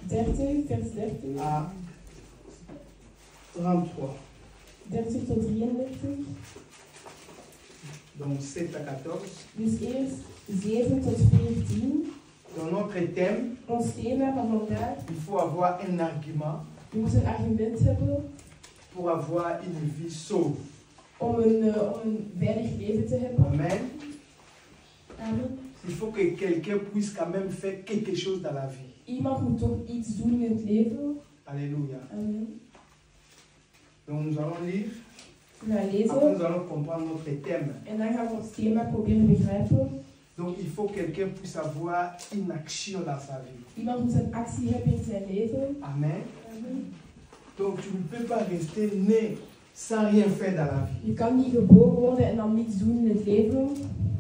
30, vers 30. À 33. 30 tot 33. Donc 7 à 14. Dus eerst 7 tot 14. Dans notre thème, Ons thema van vandaag. il faut avoir un argument Je moet een argument hebben pour avoir une vie sauve. om een veilig leven te hebben. Amen. Amen. Il faut que quelqu'un puisse quand même faire quelque chose dans la vie. Iemand moet toch iets doen in het leven. Alléluia. Amen. Donc nous allons lire. We gaan Après lezen nous allons comprendre notre thème. en dan gaan we ons thema proberen begrijpen. Donc il faut que quelqu'un puisse avoir une action dans sa vie. Iemand moet een actie hebben in zijn leven. Amen. Amen. Donc tu ne peux pas rester né sans rien faire dans la vie. Je kan niet geboren worden en dan niets doen in het leven.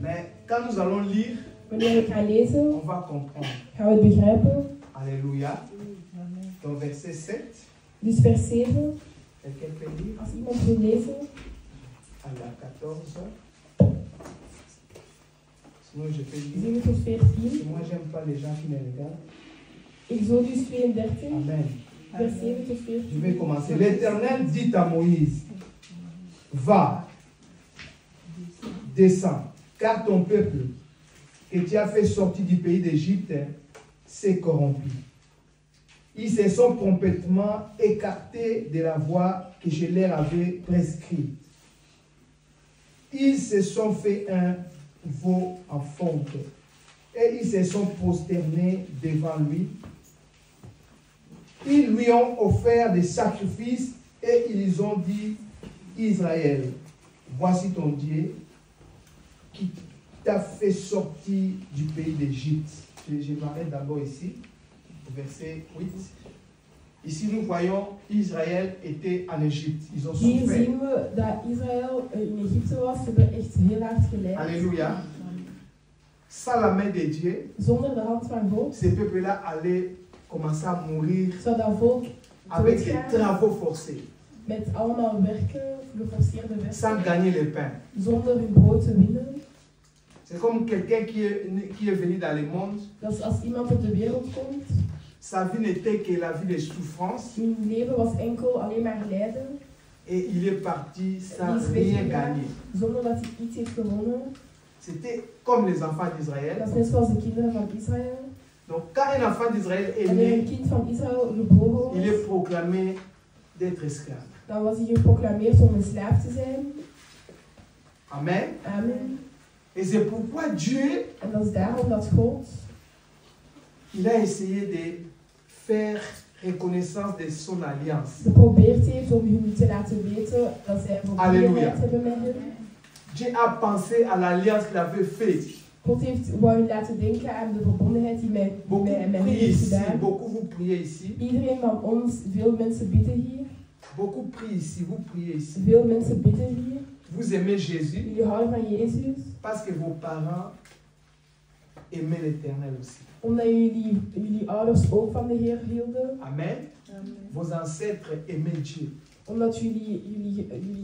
Mais quand nous allons lire, Wanneer we gaan lezen, on va comprendre. gaan we het begrijpen. Alléluia. Donc verset 7. Dus vers 7, Quelqu'un peut lire? als iemand wil lezen. À la 14. Sinon je peux lire. 7 tot 14. Moi j'aime pas les gens qui me regardent. Exodus 32, Amen. vers 7 tot 14. Je vais commencer. L'Éternel dit à Moïse, va, descends, car ton peuple que tu as fait sortir du pays d'Égypte s'est corrompu. Ils se sont complètement écartés de la voie que je leur avais prescrite. Ils se sont fait un veau en fonte et ils se sont prosternés devant lui. Ils lui ont offert des sacrifices et ils ont dit, Israël, voici ton Dieu qui t'a fait sortir du pays d'Égypte. Je m'arrête d'abord ici, au verset 8. Ici, nous voyons Israël était en Égypte. Ils ont Hier souffert. zien we dat Israël in Egypte was. Ze hebben echt heel hard geleid. Alléluia. Sans la main de Dieu, Zonder de hand van God ces peuples-là allaient commencer à mourir zou dat volk avec des doodgaan travaux forcés, met allemaal werken, geforceerde sans werken, gagner le pain. zonder hun brood te winnen. C'est comme quelqu'un qui est venu dans le monde. Dat is als iemand op de wereld komt. Sa vie n'était que la vie de souffrance. Hun leven was enkel alleen maar lijden. Et il est parti sans Die is rien weggegaan gagner. zonder dat hij iets heeft gewonnen. C'était comme les enfants d'Israël. Dat is net zoals de kinderen van Israël. Donc quand un enfant d'Israël est Wanneer een né, kind van Israël geboren il was, est proclamé d'être esclave. dan was hij geproclameerd om een slaaf te zijn. Amen. Amen. Et c'est pourquoi Dieu, En dat is daarom dat God, il a essayé de faire reconnaissance de son alliance. geprobeerd heeft om hun te laten weten dat zij een Halleluja. verbondenheid hebben met hem. Dieu a pensé à l'alliance qu'il avait faite. God wou hun laten denken aan de verbondenheid die met Beaucoup hem prient heeft ici, gedaan. beaucoup vous priez ici. Iedereen van ons, veel mensen bidden hier. Beaucoup prient ici, vous priez ici. Veel mensen bidden hier. Vous aimez Jésus Jullie houden van Jezus. parce que vos parents aimaient l'Éternel aussi. Omdat jullie ouders ook van de Heer hielden. Amen. Vos ancêtres aimaient Dieu. Omdat jullie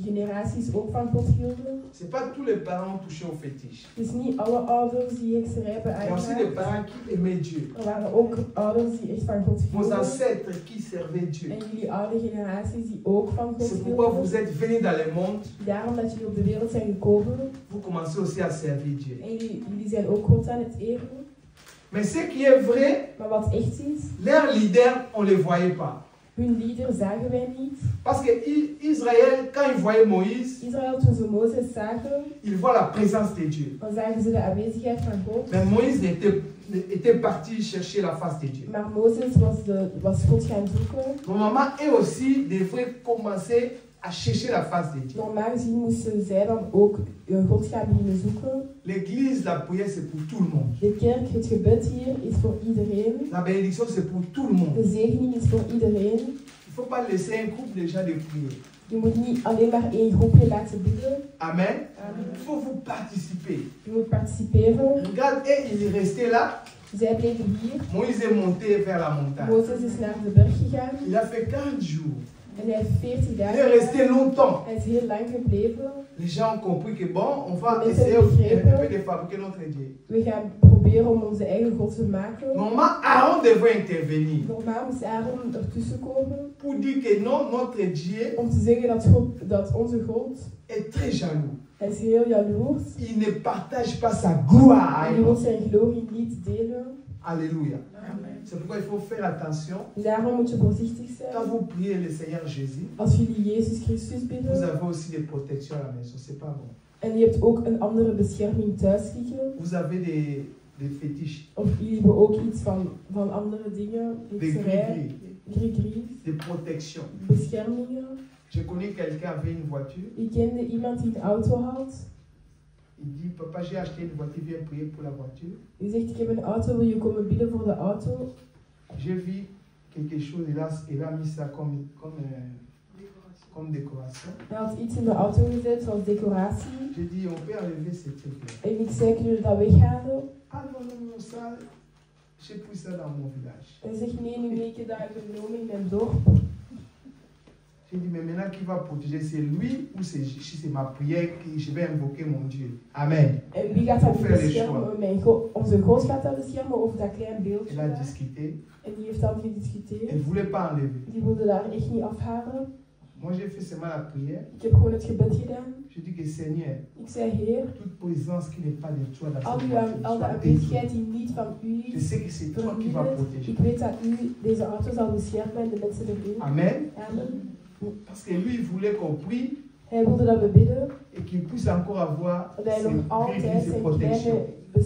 generaties ook van God hielden. Ce n'est pas tous les parents touchés au fétiche. Dus niet alle ouders die hekserij hebben Il y a aussi des aangeraakt. parents qui aimaient Dieu. Er waren ook ouders die echt van God Vos hielden. ancêtres qui servaient Dieu. En jullie oude generaties die ook van God C'est pourquoi vous hielden. êtes venus dans le monde. Daarom dat jullie op de wereld zijn gekomen. Vous commencez aussi à servir Dieu. En jullie zijn ook God aan het eren. Mais ce qui est vrai, Maar wat echt is, leurs leaders, on ne les voyait pas. hun lieder zagen wij niet. Parce que Israël, quand ils voyaient Moïse, Israël, toen ze Mozes zagen, ils voient la présence de Dieu. dan zagen ze de aanwezigheid van God. Mais Moïse était parti chercher la face de Dieu. Maar Mozes was God gaan zoeken. Normalement, eux aussi devraient commencer à chercher la face de Dieu. Normaal gezien moesten zij dan ook God gaan beginnen zoeken. L'église, la prière, c'est pour tout le monde. De kerk, het gebed hier, is voor iedereen. La bénédiction, c'est pour tout le monde. De zegening is voor iedereen. Il ne faut pas laisser un groupe de gens de prier. Je moet niet alleen maar één groepje laten bidden. Amen. Amen. Il faut vous participer. Je moet participeren. Regarde, et il est resté là. Zij bleven hier. Moïse est monté vers la montagne. Mozes is naar de berg gegaan. Il a fait 40 jours. En hij heeft 40 Il dagen est resté gedaan. longtemps. Hij is heel lang gebleven. Les gens ont compris que bon, on va Mais essayer c'est un peu de fabriquer notre Dieu. We gaan proberen om onze eigen God te maken. Normalement, Aaron devrait intervenir Normaal moest Aaron ertussen komen pour dire que non, notre Dieu om te zeggen dat onze God, est très jaloux. hij is heel jaloers. Il ne partage pas sa gloire à En hij wil Aaron. zijn glorie niet delen. Alléluia. Amen. C'est pourquoi il faut faire attention. Daarom moet je voorzichtig Quand zijn. vous priez le Seigneur Jésus, Als jullie Jezus Christus vous bidden. avez aussi des protections à la maison. C'est pas bon. En je hebt ook een andere bescherming thuis liggen. Vous avez des fétiches, Of jullie hebben ook iets van andere dingen. des Hekserij, gris-gris, gris, des protections. beschermingen. Je connais quelqu'un qui avait une voiture. Ik kende iemand die een auto had. Il dit, papa, j'ai acheté une voiture, viens prier pour la voiture. Die zegt, ik heb een auto, wil je komen bidden voor de auto? J'ai vu quelque chose, il a mis ça comme décoration. Hij had iets in de auto gezet als decoratie. J'ai dit, on peut enlever ce truc-là. En ik zei, kunnen we dat weghalen? Ah non, non, non, ça, j'ai pris ça dans mon village. En hij zegt, nee, ik heb dat genomen in mijn dorp. J'ai dit, mais maintenant qui va protéger, c'est lui ou c'est ma prière que je vais invoquer mon Dieu. Amen. En wie gaat dat nu beschermen? Onze God gaat dat beschermen of dat klein beeldje Il a daar? discuté. En die heeft dan Il ne gediscuteerd. voulait pas enlever. Die wilde daar echt niet afhalen. Moi, j'ai fait seulement la prière. Ik heb gewoon het gebed gedaan. Je dis que Seigneur, Ik zei, Heer, toute présence qui n'est pas de toi dans al cette de voiture, soit aanwezigheid détruite. die niet van u Je is, sais que c'est toi qui vas vernietig. protéger. Ik weet dat u deze auto zal beschermen en de mensen erin. Amen. Amen. Parce que lui, il voulait qu'on prie Hij wilde dat we bidden, et qu'il puisse encore avoir dat hij ses nog altijd gris-gris, ses zijn protections.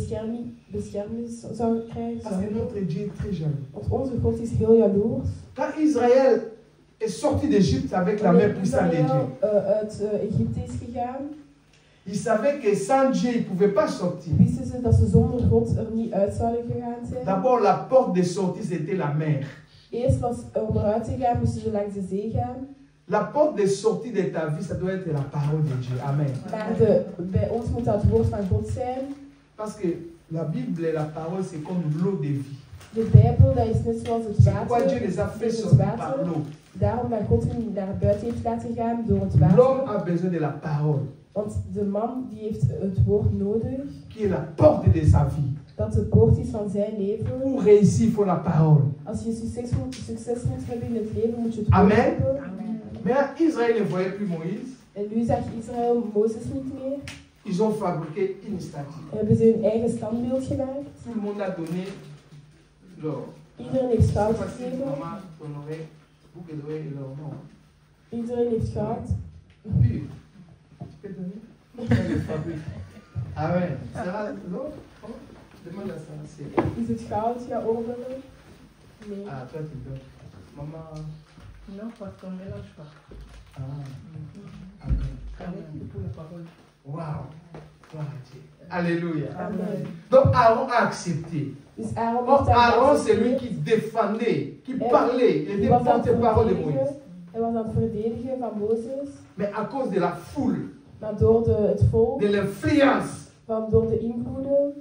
kleine bescherming zou krijgen. Parce que notre Dieu est très jaloux. Want onze God is heel jaloers. Quand Israël est sorti d'Égypte avec la main puissante de Dieu, Uit Egypte is gegaan, il savait que sans Dieu, il ne pouvait pas sortir. wisten ze dat ze zonder God er niet uit zouden gegaan zijn. D'abord, la porte de sortie, c'était la mer. Eerst was om eruit te gaan, moesten ze langs de zee gaan. La porte de sortie de ta vie, ça doit être la parole de Dieu. Amen. Maar bij ons moet dat het woord van God zijn. Parce que la Bible et la parole, c'est comme l'eau de vie. De Bijbel, dat is net zoals het C'est pourquoi Dieu water. les a fait Het sortir par water. l'eau. Daarom dat God hen naar buiten heeft laten gaan door het L'homme water. a besoin de la parole, Want de man die heeft het woord nodig. qui est la porte de sa vie. Dat de poort is van zijn leven. Pour réussir, il faut la parole. Als je succes moet hebben in het leven, moet je het woord Amen. hebben. Mais Israël ne voyait plus Moïse. En nu zag Israël Mozes niet meer. Ils ont fabriqué une statue. En hebben ze hun eigen standbeeld gemaakt. Tout le monde a donné leur. Iedereen heeft goud Voici gegeven. maman, honoré, vous que donner leur nom. Iedereen heeft goud. Puis, tu peux donner? Elle le fabrique. Amen. Sarah, l'autre? Demande à Sarah. c'est- Is het goud geordenen? Nee. Ah, toi tu donnes. Maman. Non, parce qu'on ne mélange pas. Ah. Amen. Amen. Pour la parole. Waouh. Gloire à Dieu. Alléluia. Amen. Donc Aaron a accepté. Dus Aaron Or, heeft dat Aaron, c'est lui geaccepteerd. qui défendait, qui Et- parlait, il Hij était was aan het porte-parole de verdedigen. Moïse. Hij was aan het verdedigen van Mozes. Mais à cause de la foule, Maar door het volk, de l'influence, door de invloeden,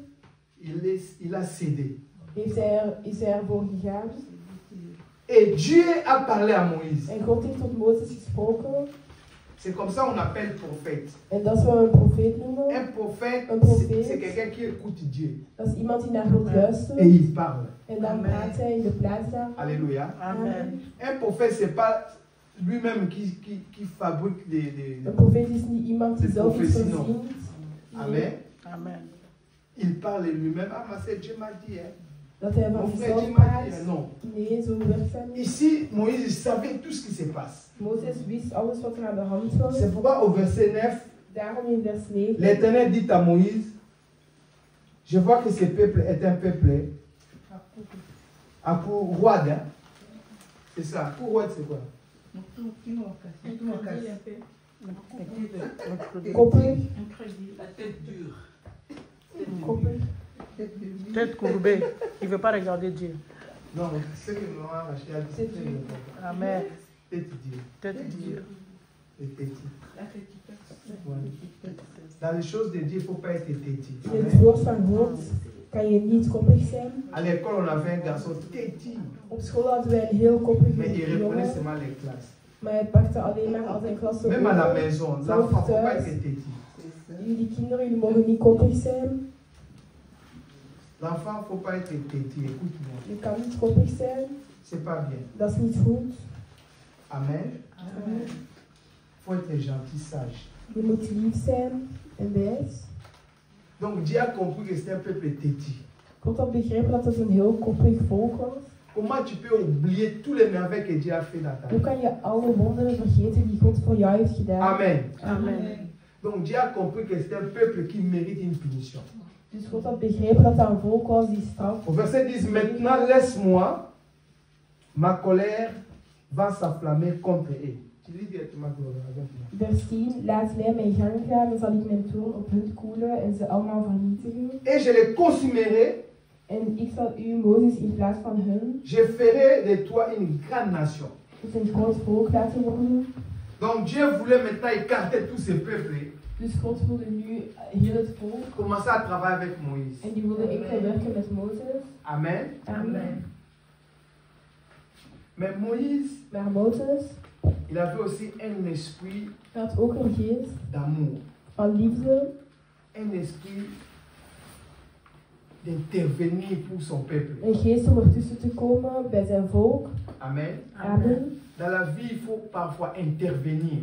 il a cédé. is hij ervoor gegaan. Et Dieu a parlé à Moïse. En God heeft tot Mozes gesproken. C'est comme ça qu'on appelle prophète. En dat is wat we een profeet noemen. Un prophète, Un prophète. c'est quelqu'un qui écoute Dieu Dat is iemand die naar God luistert. et il parle. En dan Amen. praat hij in de plaats daar. Alléluia. Amen. Un prophète, c'est pas lui-même qui fabrique Een profeet is niet iemand die de zelf iets profetie, non. verzint. Amen. Amen. Il parle lui-même. Ah, mais c'est Dieu m'a dit. Hein. Dat hij Mon van frère, zichzelf Dieu m'a praat. dit. Hein. Non. Nee, zo werkt dat niet. Ici, Moïse savait tout ce qui se passe. Mozes wist alles wat er aan de hand was. C'est pourquoi au verset 9, Daarom in vers 9. l'Éternel dit à Moïse, je vois que ce peuple est un peuple à Kourouad. Hein? C'est ça. Kourouad, c'est quoi? Koppig. La tête dure. Koppig. Tête courbée. Il ne veut pas regarder Dieu. Non, c'est ce que maman Rachel a dit. C'est c'est Dieu. Amen. Tête dure. Tête dure. Et têtu. La tête qui passe. Ouais. Dans les choses de Dieu, il ne faut pas être têtu. In het woord van God kan je niet koppig zijn. À l'école, on avait un garçon têtu, Op school hadden wij een heel koppige mais il reprenait jongen. seulement les classes. Maar hij pakte alleen maar als een glas Même à la over. maison, l'enfant ne faut pas thuis. être têtu. Jullie kinderen, jullie mogen niet koppig zijn. L'enfant ne faut pas être têtu. Écoute-moi. Je kan niet koppig zijn. C'est pas bien. Dat is niet goed. Amen. Amen. Il faut être gentil, sage. Je moet lief zijn en wijs. Donc Dieu a compris que c'était un peuple têtu. God had begrepen dat het een heel koppig volk was. Comment tu peux oublier tous les merveilles que Dieu a fait dans ta Hoe vie? kan je alle wonderen vergeten die God voor jou heeft gedaan? Amen. Amen. Donc Dieu a compris que c'est un peuple qui mérite une punition. Dus God had begrepen dat dat een volk was die straf. Au verset 10, maintenant laisse-moi, ma colère va s'enflammer contre eux. Tu lis directement avec moi. Vers 10, laat mij mijn gang gaan, dan zal ik mijn toorn op hun koelen en ze allemaal vernietigen. Et je les consumerai, En ik zal u, Mozes, in plaats van hun, je ferai de toi une grande nation. tot een groot volk laten worden. Donc Dieu voulait maintenant écarter tous ces peuples, Dus God wilde nu heel het volk, commencer à travailler avec Moïse. en die wilde enkel werken met Mozes. Amen. Amen. Mais Moïse, Maar Mozes il avait aussi un esprit had ook een geest d'amour, van liefde, un esprit d'intervenir pour son peuple. een geest om ertussen te komen bij zijn volk. Amen. Amen. Dans la vie, il faut parfois intervenir.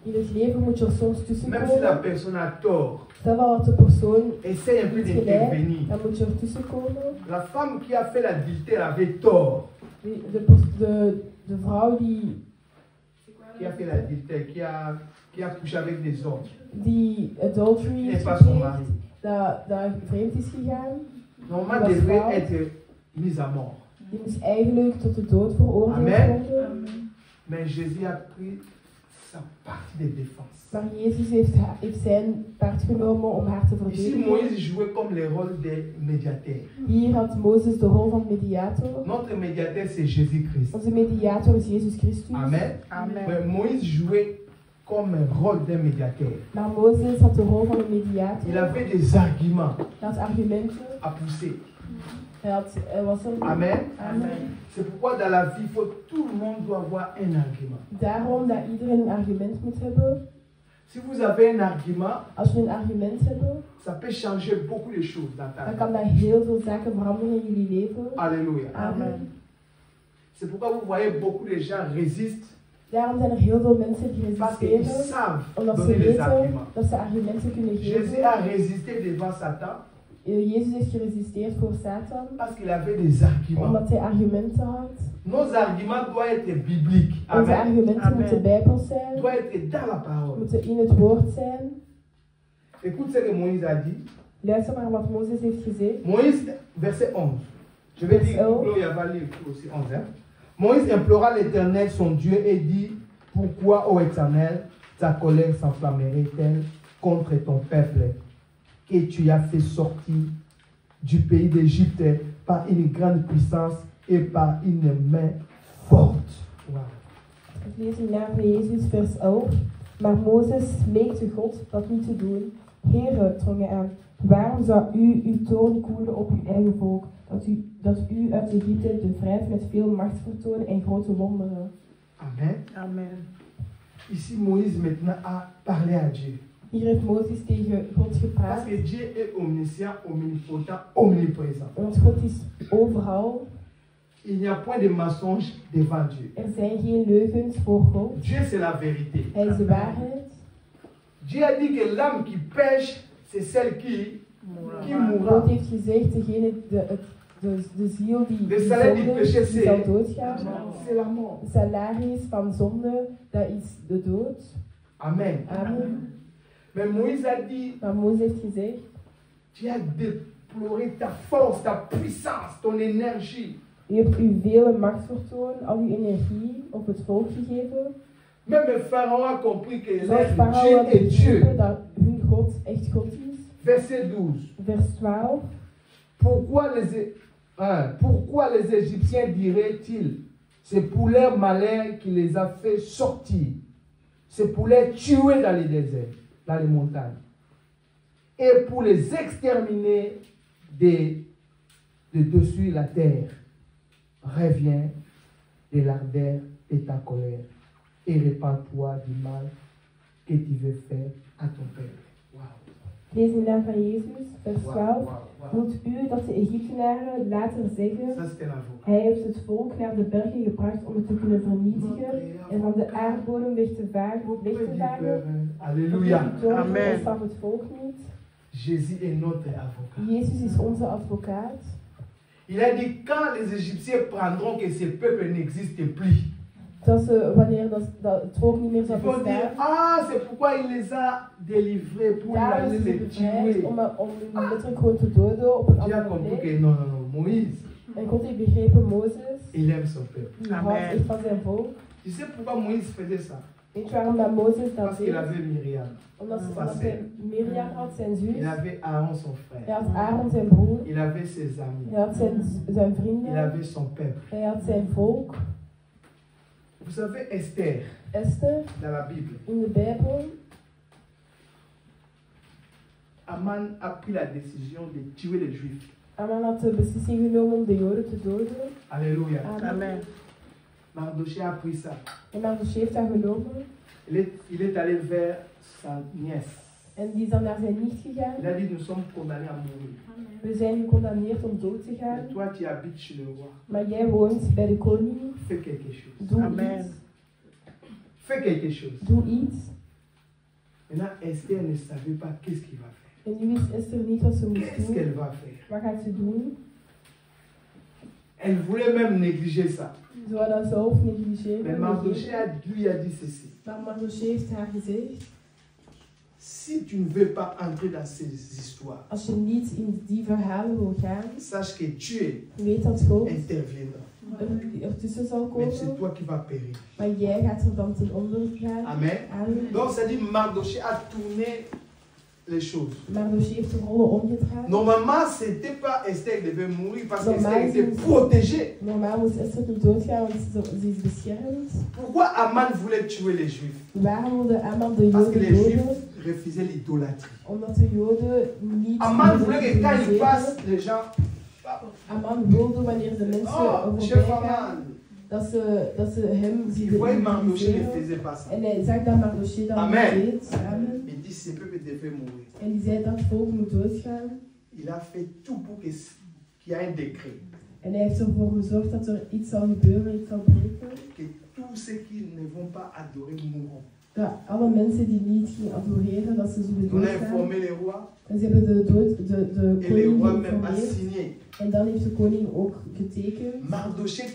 In het leven moet je er soms Même si la tussenkomen. personne a tort, Stel dat de persoon essaye un peu niet gelijk, d'intervenir. dan moet je er tussenkomen. La femme qui a fait l'adultère avait tort. De vrouw Qui a fait l'adultère, qui a couché avec des hommes. die adultery Qui n'est heeft pas son gepleegd, mari. dat vreemd is gegaan, Normalement, Was devrait vrouw. être mise à mort. die moest eigenlijk tot de dood veroordeeld Amen. worden. Mais Jésus a pris sa partie de défense. Maar Jezus heeft zijn paard genomen om haar te Ici, verdedigen. Moïse jouait comme le rôle des médiateurs. Hier had Mozes de rol van mediator. Notre médiateur, c'est Jésus-Christ. Onze mediator is Jezus Christus. Amen. Amen. Mais Moïse jouait comme un rôle d'un médiateur. Maar Mozes had de rol van een Il mediator. avait des arguments Hij had argumenten. à pousser. Hij was er. Amen. Amen. C'est pourquoi dans la vie, tout le monde doit avoir un argument. Daarom dat iedereen een argument moet hebben. Si vous avez un argument, Als we een argument hebben, ça peut changer beaucoup de choses dans ta dan vie. kan dat heel veel zaken veranderen in jullie leven. Alléluia. Amen. C'est pourquoi vous voyez beaucoup de gens résistent Daarom zijn er heel veel mensen die parce qu'ils resisteren, savent omdat ze donner des weten arguments. dat ze argumenten kunnen Jésus geven. a résisté devant Satan Jezus heeft geresisteerd voor Satan, parce qu'il avait des arguments. omdat hij argumenten had. Nos arguments doivent être bibliques. Onze Amen. argumenten Amen. moeten bijbels zijn, Doivent être dans la parole. moeten in het woord zijn. Écoute ce que Moïse a dit. Luister maar wat Mozes heeft gezegd. Moïse, verset 11. Je vais Verset dire, 11. Gloria va lire aussi 11. Hein? Moïse implora l'Éternel, son Dieu, et dit, pourquoi, ô Éternel, ta colère s'enflammerait-elle contre ton peuple, que tu as fait sortir du pays d'Égypte par une grande puissance et par une main forte. Wow. Ik lees in naam van Jezus vers 11. Maar Mozes smeekte God dat niet te doen. Heere, drong hij aan, waarom zou u uw toorn koelen op uw eigen volk, dat u uit Egypte bevrijdt met veel macht vertonen en grote wonderen? Amen. Amen. Ici, Moïse maintenant a parlé à Dieu. Hier heeft Mozes tegen God Parce gepraat, que Dieu est omniscient, omnipotent, omniprésent. want God is overal. Il n'y a point de mensonge devant Dieu. Er zijn geen leugens voor God. Dieu, c'est la vérité. Hij is de waarheid. Dieu a dit que l'âme qui pêche, c'est celle qui mourra. God heeft gezegd, degene, de ziel die De salaire du zonde, péché, die zal doodgaan. c'est la mort. Het salaris van zonde, dat is de dood. Amen. Amen. Mais Moïse a dit, Maar Mozes heeft gezegd, tu as déploré ta force, ta puissance, ton énergie. u hebt uw vele macht vertoond, al uw energie op het volk gegeven. Même le Pharaon a compris que Zoals leur Farao Dieu had est Dieu. begrepen dat hun God echt God is. Verset 12. Vers 12. Pourquoi les Égyptiens diraient-ils, c'est pour leur malheur qui les a fait sortir. C'est pour les tuer dans les déserts, dans les montagnes. Et pour les exterminer de dessus la terre. Reviens de l'ardeur de ta colère et répands-toi du mal que tu veux faire à ton peuple. Wow. Lees in naam van Jezus, vers 12. Wow. Moet u dat de Egyptenaren later zeggen, Ça, c'était l'avocat. hij heeft het volk naar de bergen gebracht om het te kunnen vernietigen en van de aardbodem weg te vagen. Alléluia. Amen. Van het volk niet. Jésus est notre avocat. Jezus is onze advocaat. Il a dit quand les Égyptiens prendront que ce peuple n'existe plus. Dat ze, wanneer dat het volk niet meer Ils zal vont dire, bestaan, ah, c'est pourquoi il les a délivrés pour daar aller is ze les bevrijd tuer. om hun letterlijk gewoon te doden op een Dieu a andere compris plek. que non, Moïse, En God heeft begrepen, Mozes, il aime son peuple. die houdt echt van zijn volk. Tu sais pourquoi Moïse faisait ça? Weet je waarom dat Mozes dat Parce qu'il deed? avait Myriam. Omdat hij Miriam had, zijn zus. Il avait Aaron, son Hij frère. had Aaron, zijn broer. Il avait ses amis. Hij had zijn Il vrienden. avait son peuple. Hij had zijn volk. Vous savez, Esther, Esther, dans la Bible, in de Bijbel. Aman a pris la décision de tuer les Juifs. Aman had de beslissing genomen om de Joden te doden. Alléluia. Amen. Mardochée a pris ça. En Mardochée heeft dat genomen. Il est allé vers sa nièce. En die is dan naar zijn nicht gegaan. Il a dit, nous sommes condamnés à mourir. We zijn gecondamneerd om dood te gaan. Et toi, tu habites chez le roi. Maar jij woont bij de koning. Fais quelque chose. Doe Amen. iets. Fais quelque chose. Doe iets. Maintenant, Esther ne savait pas qu'est-ce qu'il va faire. En nu wist Esther niet wat ze moest Qu'est-ce doen. qu'elle va faire? Wat gaat ze doen? Elle voulait même négliger ça. Ze wou dat zelf Mais negligeren. Mardochée lui a dit ceci. Maar Mardochée heeft haar gezegd. Si tu ne veux pas entrer dans ces histoires, Als je niet in die verhalen wil gaan, sache que Dieu weet dat God interviendra. ertussen zal Mais c'est komen. toi qui vas périr. Maar jij gaat er dan ten onder gaan. Amen. Amen. Donc, ça dit Mardochée a tourné les choses. Mardochée heeft de rollen omgedraaid. Normalement, ce n'était pas Esther qui devait mourir parce Normaal qu'Esther était is- protégée. Normaal moest Esther niet doodgaan, want ze is beschermd. Pourquoi Aman voulait tuer les Juifs? Waarom wilde Aman de Parce que Joden les doden? Juifs refusaient l'idolâtrie. Omdat de Joden niet Aman wilden voulait que quand il idolâtre. passe, les gens. Aman wilde wanneer de mensen Oh, er chef voorbij gaan, Aman. dat ze hem Il zien voyait Mardochée ne idoliseren. faisait pas ça. En hij zag dat Mardochée dat Amen. niet deed. Amen. Il dit ce peuple devait mourir. En die zei dat het volk moet doodgaan. Il a fait tout pour qu'il y ait un décret. En hij heeft ervoor gezorgd dat er iets zal gebeuren, iets zal breken. Que tous ceux qui ne vont pas adorer mourront. Dat alle mensen die niet gingen adoreren, dat ze zullen On a doodgaan. informé les rois En ze hebben de et les koning rois même a geïnformeerd. signé. En dan heeft de koning ook getekend Mardochée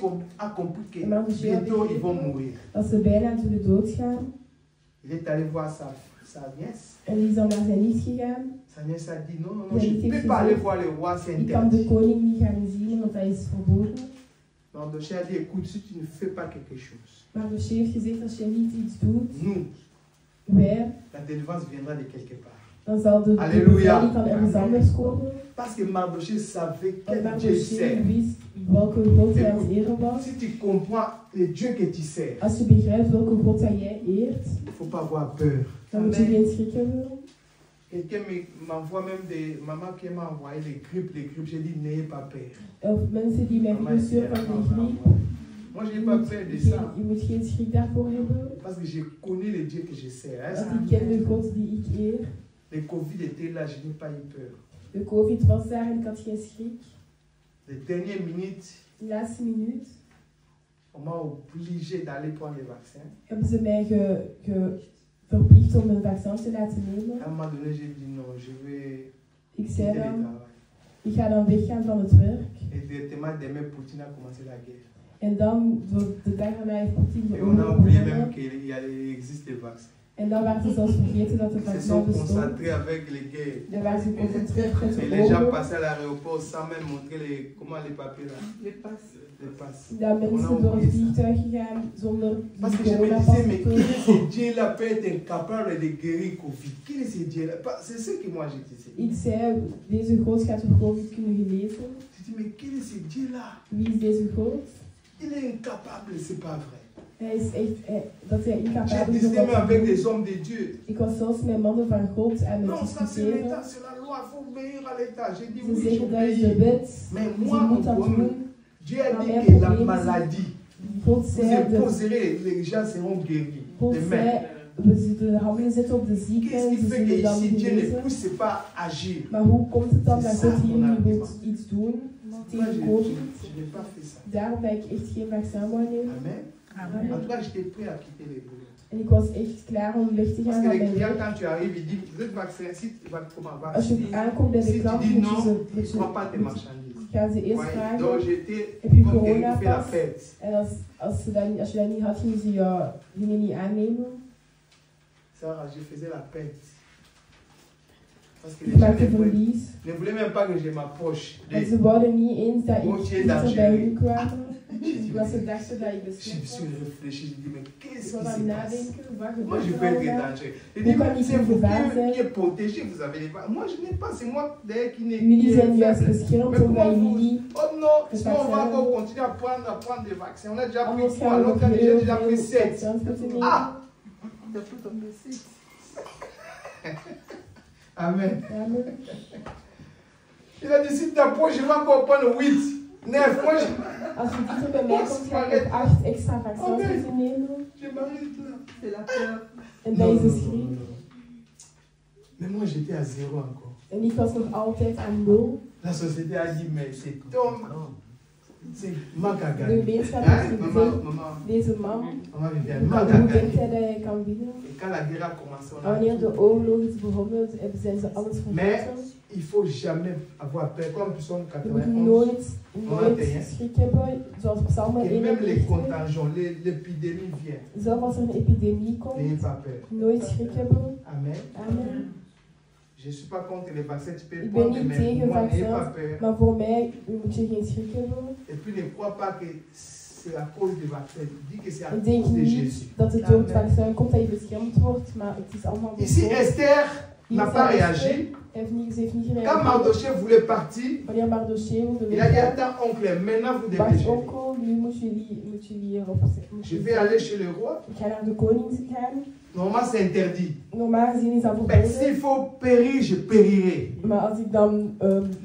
a compris que En Mardochée a bientôt ils begrepen vont mourir. dat ze bijna zullen doodgaan. Il est allé voir sa nièce. En die is dan naar zijn nicht gegaan. Sa nièce a dit non, Ja, je die ne heeft peux pas aller gezegd, voir le roi, c'est Ik kan de interdit. koning niet gaan zien, want dat is verboden. Mardochée a dit écoute, si tu ne fais pas quelque chose, Mardochée heeft gezegd, als je niet iets doet, nous, wij, la délivrance viendra de quelque part. dan zal de Alléluia. bevrijding van ergens anders komen. Parce que Mardochée savait Want quel Dieu Mardochée sert. wist welke God hij aan het eren was. Si tu comprends le Dieu que tu sers, Als je begrijpt welke God dat jij eert, il ne faut pas avoir peur. dan moet je Amen. geen schrik hebben. Quelqu'un m'envoie même des mamans qui m'a envoyé les grippes. J'ai dit n'ayez pas peur. Of mensen die mij Maman, video's sturen van de griep. Moi, je n'ai pas peur de ça. Je moet geen schrik daarvoor hebben. Parce que je connais le Dieu que je sers. Est-ce Want que ik ken de God die ik eer. le Covid était là, je n'ai pas eu peur. De COVID was daar en ik had geen schrik. Les dernières minutes, De laatste minuut on m'a obligé d'aller prendre le vaccin. hebben ze mij verplicht om een vaccin te laten nemen. À un moment donné, j'ai dit non, je vais Ik quitter zei le dan, travail. ik ga dan weggaan van het werk. Et directement, demain, Poutine a commencé la guerre. En dan, de dag daarna heeft Poetin Et de on a oorlog oublié begonnen. même qu'il existe des vaccins. En dan waren ze zelfs vergeten dat de Ils se vaccin sont bestond. concentrés avec les guerres. Dan waren ze geconcentreerd met Et de les gens oorlog. passaient à l'aéroport sans même montrer les papiers là. Les passes. Les passes. Dan mensen door het vliegtuig gegaan zonder Parce que die je me coronapas disais, mais te qui tonen. est ce Dieu-là peut être incapable de guérir Covid? Qui est ce Dieu-là? C'est ce que moi je disais. Ik zei, deze God gaat door COVID kunnen genezen. Je dis, mais qui est ce Dieu-là? Wie is deze God? Il est incapable, c'est pas vrai. Hij is echt, dat hij J'ai incapabel is om discuté dat même te avec doen. des hommes de Dieu. Ik was zelfs met mannen van God aan het Non, ça c'est discussiëren. l'État, c'est la loi, il faut obéir à l'État. J'ai dit Ze oui, zeggen dat is de j'obéis. wet. Mais Je moi, moet dat mon doen. problème, Dieu a Maar dit mijn que la probleem is- maladie God Vous zei, imposerez, les gens seront guéris. God Les mains. zei, we zullen de handen zetten op de zieken Qu'est-ce en qui ze fait zullen dan qu'ici Dieu ne genezen. puisse pas agir? Maar hoe komt het dan C'est dat ça God hier mon niet wil argument. iets doen Moi, tegen je COVID? n'ai pas fait ça. Daarom ben ik echt geen vaccin gaan nemen. Amen. Amen. En tout cas, j'étais prêt à quitter les boulots. En ik was echt klaar om weg te Parce gaan que naar les mijn clients, werk. quand tu arrives, ils disent, vous êtes vacciné, si tu vas comment Als je vacciner. aankomt bij de Si tu klant, dis moet non, je ils ne prennent pas tes marchandises. gaan ze eerst Ouais, vragen, donc j'étais heb je comme quelqu'un qui fait la coronapas? fête. En als je dat niet had, gingen ze je niet aannemen. Ça, je faisais la fête. Parce que les Ik gens maakte verlies. ne voulaient même pas que je m'approche. En ze wouden niet eens dat Oh, ik tu es dichter bij dangereux. hun kwam. J'ai dit, Omdat ze mais dachten dat ik je me besmet suis was. réfléchi, je dis, mais Ik qu'est-ce was qui aan se het passe? nadenken, wat Moi, je gebeurt peux er être allemaal? dangereux. Je Hoe dis, kan mais ik c'est in vous gevaar qui zijn? êtes protégé, vous avez les vaccins. Moi, je n'ai pas, c'est moi d'ailleurs qui n'ai Jullie qui zijn ai juist fait. beschermd Mais omdat comment vous... jullie... Oh non, Le sinon on va vaccin. encore continuer à prendre des vaccins. On a déjà pris Anders 3, gaan we l'autre nog a heel déjà pris veel 7. vaccins moeten nemen. Ah! Il a tout tombé 6. Amen. Amen. Il a dit, si tu t'approches, je vais encore prendre 8, 9. Moi, Als je dichter bij mij komt, ga ik ook 8 extra vaccins Amen. moeten nemen. je m'arrête là. C'est la peur. En dat is de schrik. Mais moi, j'étais à 0 encore. En ik was nog altijd aan 0. La société a dit, mais c'est ton... C'est manque à De gagner. gemeenschap heeft Hein, gezegd, maman, deze man, maman Viviane, hoe manque à denkt gagner. hij dat hij kan winnen? Et quand la guerre a commencé, on En a wanneer de oorlog is begonnen, zijn ze alles Mais vergeten. il faut jamais avoir peur. Comme Psaume Je moet 91, nooit schrik hebben, zoals Psalm que même les 91. contagions, l'épidémie vient. Zelfs als er een epidemie N'ayez komt, pas peur. nooit schrik hebben. Amen. Amen. Je ne suis pas contre les vaccins, tu peux Ik ben prendre, niet mais tegen pour moi, n'ayez pas vaccins, peur. maar voor mij moet je geen schrik hebben. Et puis ne crois pas que c'est à cause des vaccins. Dis que c'est à Ik denk cause de niet Jésus. dat het door het vaccin komt dat je beschermd wordt, maar het is allemaal Ici, door God. Esther Hier n'a zijn pas Esther, réagi. Ze heeft niet Quand gereageerd. Mardoché voulait partir, Wanneer Mardoché wilde il a dit weggaan, attends, oncle, maintenant vous wacht dépêchez. onkel, nu moet jullie hierop Je vais aller chez le roi. Ik ga naar de koning gaan. Normalement, c'est interdit. Normaal gezien is dat Mais verboden. s'il faut périr, je périrai. Maar als ik dan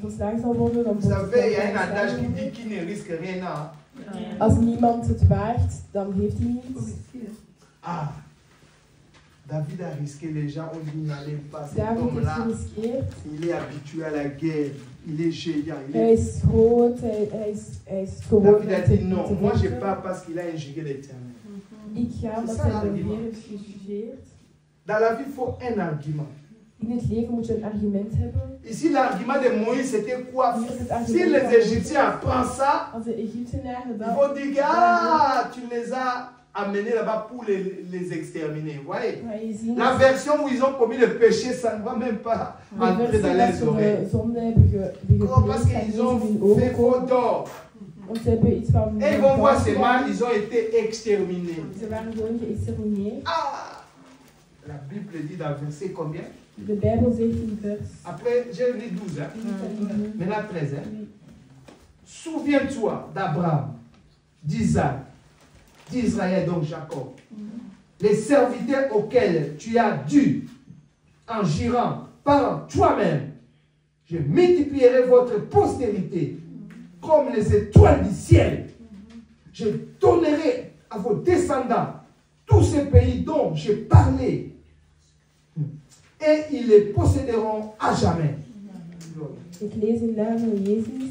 verslagen zal worden, dan Vous savez, il y a un ik adage qui verslagen. dit qui ne risque rien. Hein? Als niemand het waagt, dan heeft hij niets. Ah, David a risqué, les gens ont dit n'allez pas. Cet David heeft homme-là, geriskeerd. il est habitué à la guerre. Il est géant. Hij is groot, hij is gewoon David a met te dit non, moi je vechten. pars parce qu'il a injuré l'Éternel. Ik ga omdat Ça, hij de l'argument. Heer heeft gejugeerd. Dans la vie, il faut un argument. In het leven moet je een argument hebben. Ici, l'argument de Moïse, c'était quoi? Hier is het Si argument les van Égyptiens apprennent ça, als de Egyptenaren ils dat vont dire que ah, tu les as amenés là-bas pour les exterminer. Vous voyez? ga je zien La version où ils ont commis le péché, ça ne va même pas de entrer versie dans dat leurs ze de oreilles. zonde hebben Pourquoi? Parce gepleegd, qu'ils gaan ont niet in hun fait ogen faux komen. d'or. Want ze hebben iets van... Et ils vont voir ces mâles, ils ont été exterminés. Ze waren gewoon geëxtermineerd. Ah! La Bible dit dans verset combien? De Bijbel zegt in vers... Après, j'ai lu 12, hein? Maintenant 13. Hein? Souviens-toi d'Abraham, d'Isaac, d'Israël, donc Jacob, les serviteurs auxquels tu as dû, en jurant par toi-même, je multiplierai votre postérité comme les étoiles du ciel. Je donnerai à vos descendants tous ces pays dont j'ai parlé, et ils les posséderont à jamais. Ik lees in naam van Jezus.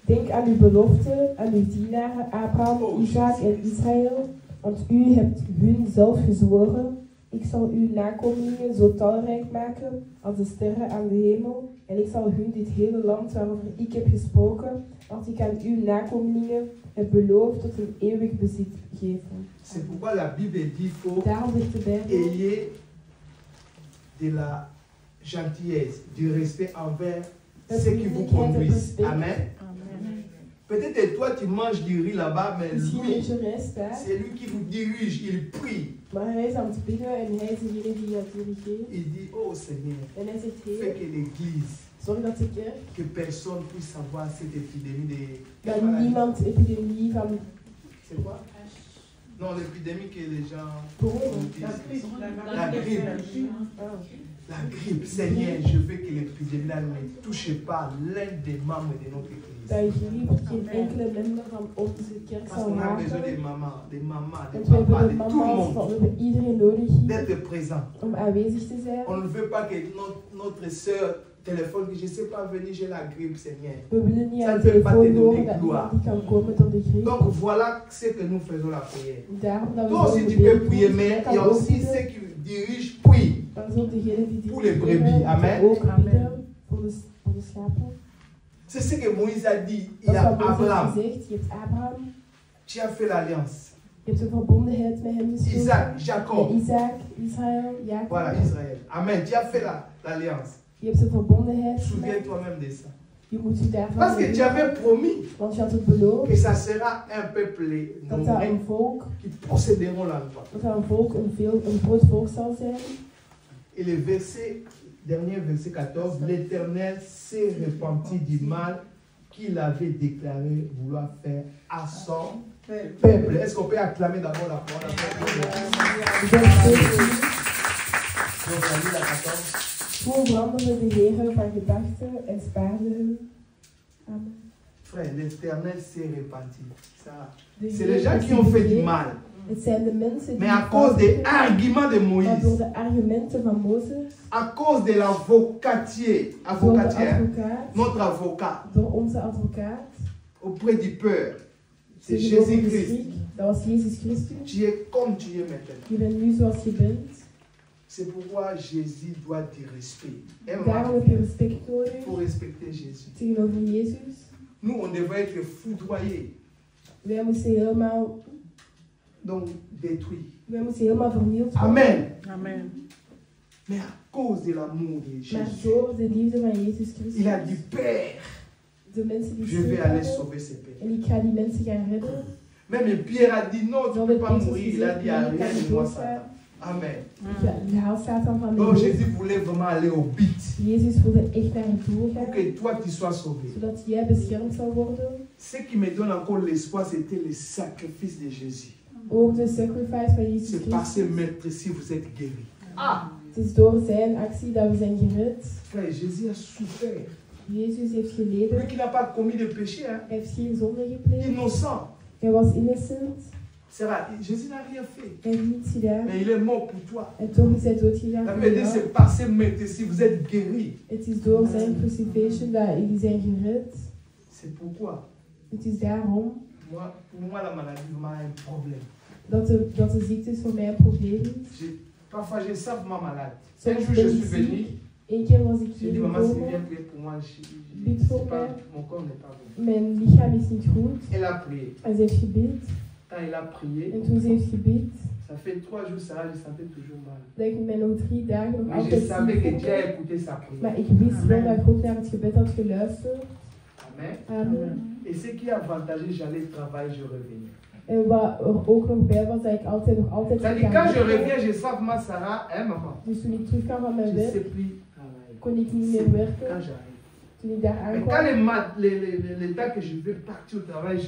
Denk aan uw belofte, aan uw dienaren Abraham, Isaac en Israël, want u hebt hun zelf gezworen. Ik zal uw nakomelingen zo talrijk maken als de sterren aan de hemel, en ik zal hun dit hele land waarover ik heb gesproken, als ik aan uw nakomelingen heb beloofd, tot een eeuwig bezit geven. C'est pourquoi la Bible dit qu'il faut Daarom zegt de Bijbel, ayez de la gentillesse, du respect envers ceux qui vous conduisent. Amen. Peut-être toi tu manges du riz là-bas, mais misschien lui, eet je rest daar, c'est lui qui vous dirige, il prie. maar hij is aan het bidden en hij is degene die dat dirigeert. Il dit, oh Seigneur, En hij zegt, fais Heer, que l'Église, zorg dat de kerk, que personne puisse savoir cette épidémie de... dat niemand epidemie van C'est quoi? Non, l'épidémie que les gens corona. disent. La grippe. La grippe, Seigneur, je veux que l'épidémie ne touche pas l'un des membres de notre Église. dat jullie geen enkele member van onze kerk Parce zal qu'on a besoin raken. des mamans, des mamas, des Want we hebben papas, de de tout le mama's, we monde hebben iedereen nodig hier d'être présent. om aanwezig te zijn. On ne veut pas que notre soeur téléphone, que je ne sais pas venir, j'ai la grippe, Seigneur. We willen niet Ça aan de ne peut pas te telefoon donner horen dat gloire. iemand die kan komen door de griep. Donc voilà ce que nous faisons la prière. Daarom dat we Toi aussi zo tu gebeden peux prier, doen. mais Jij il y a kan ook aussi bidden. ceux qui dirigent, prient. Maar zo degenen die Pour les dirigeren, brebis. moeten Amen. ook bidden voor de schapen. C'est ce que Moïse a dit. Dat Il is y a wat Mozes Abraham. gezegd. Je hebt Abraham, Tu as fait l'alliance. je hebt een verbondenheid met hem gesloten. Isaac, Met Jacob. Isaac, Israël, Jacob. Voilà, Israël. Amen. Tu as fait l'alliance. Je hebt een verbondenheid gemaakt. Souviens-toi même de ça. Je moet je daarvan Parce que tu herinneren. avais promis Want je had het beloofd que ça sera un peuple dat dat nombreux een volk, qui posséderont la loi. dat dat een volk, een groot volk zal zijn. Et le dernier verset 14, l'Éternel s'est repenti du mal qu'il avait déclaré vouloir faire à son peuple. Est-ce qu'on peut acclamer d'abord la parole? Vers 14. Donc, on lit la 14. Hoe veranderde de Heer van gedachten en spaarde hem? Amen. Frère, l'Éternel s'est repenti. De C'est Heer les gens is qui ont fait du vergeven. mal. Het zijn de mensen die Mais à cause des arguments de maar door Moïse, de argumenten van Mozes, à cause de l'avocatier, door de hein, notre avocat, door onze advocaat, auprès du peur, c'est tegenover de Jésus-Christ. schrik, dat was Jezus Christus. Tu es comme tu es maintenant. Je bent nu zoals je bent. C'est pourquoi Jésus doit du respect. Et Daarom heb je respect il nodig faut respecter Jésus. tegenover Jezus. Nous, on devrait être foudroyés, Wij moesten helemaal, donc détruits. vernield worden. Amen. Amen. Mais à cause de l'amour de Maar Jésus, door de liefde van Jezus Christus, il a dit, Père, de mensen die je vais schrik aller hebben, sauver ces pères. en ik ga die mensen gaan redden. Même Pierre a dit, non, tu ne Dan peux werd pas Petrus mourir. Il a gezegd, dit, nee, à ik rien ga de niet moi, doodgaan. Satan. Amen. Je haalt Satan van de Donc weg. Jésus voulait vraiment aller au but Jezus wilde echt naar het doel pour gaan, que toi tu sois sauvé. zodat jij beschermd zou worden. Ce qui me donne encore l'espoir, c'était le sacrifice de Jésus. Ook de sacrifice van Jezus C'est parce Christus. maître si vous êtes guéri. Ah, Het is door zijn actie dat we zijn gered. frère, Jésus a souffert. Jezus heeft Lui geleden. qui n'a pas commis de péché, hein, Hij heeft geen zonde gepleegd. innocent. Hij was innocent. C'est vrai, Jésus n'a rien fait. Hij heeft niets gedaan. Mais il est mort pour toi. En toch is hij doodgegaan Ça voor veut dire jou. c'est parce maître si vous êtes guéri. Het is door zijn crucifixion dat jullie zijn gered. C'est pourquoi, Het is daarom pour moi, la maladie vraiment un problème. dat de ziekte voor mij een probleem is. Parfois, je sens vraiment malade. Soms Un jour, ben je ik suis venu. ziek. Eén keer was ik J'ai hier dit, maman, c'est bien gekomen. prier pour moi. Bid voor mij. Mon corps n'est pas bon. Mijn lichaam is niet goed. Elle a prié. En ze heeft gebid. Quand elle a prié, En toen ze heeft gebid, ça fait 3 jours, ça, je sentais toujours mal. dat ik mij nog 3 dagen nog Mais je altijd savais ziek que Dieu voelde. a écouté sa prière. Maar ik wist wel dat God naar het gebed had geluisterd. Amen. Amen. Et ce qui est avantageux, j'allais travailler, je revenais. En wat er ook nog bij was, dat ik altijd C'est-à-dire, quand je reviens, je sens ma Sarah, hein, maman. Dus toen ik terugkwam van Je mijn ne sais werk, plus travailler. kon ik niet meer werken. Quand j'arrive. Toen ik daar Mais quand aankwam, les temps que je vais partir au travail,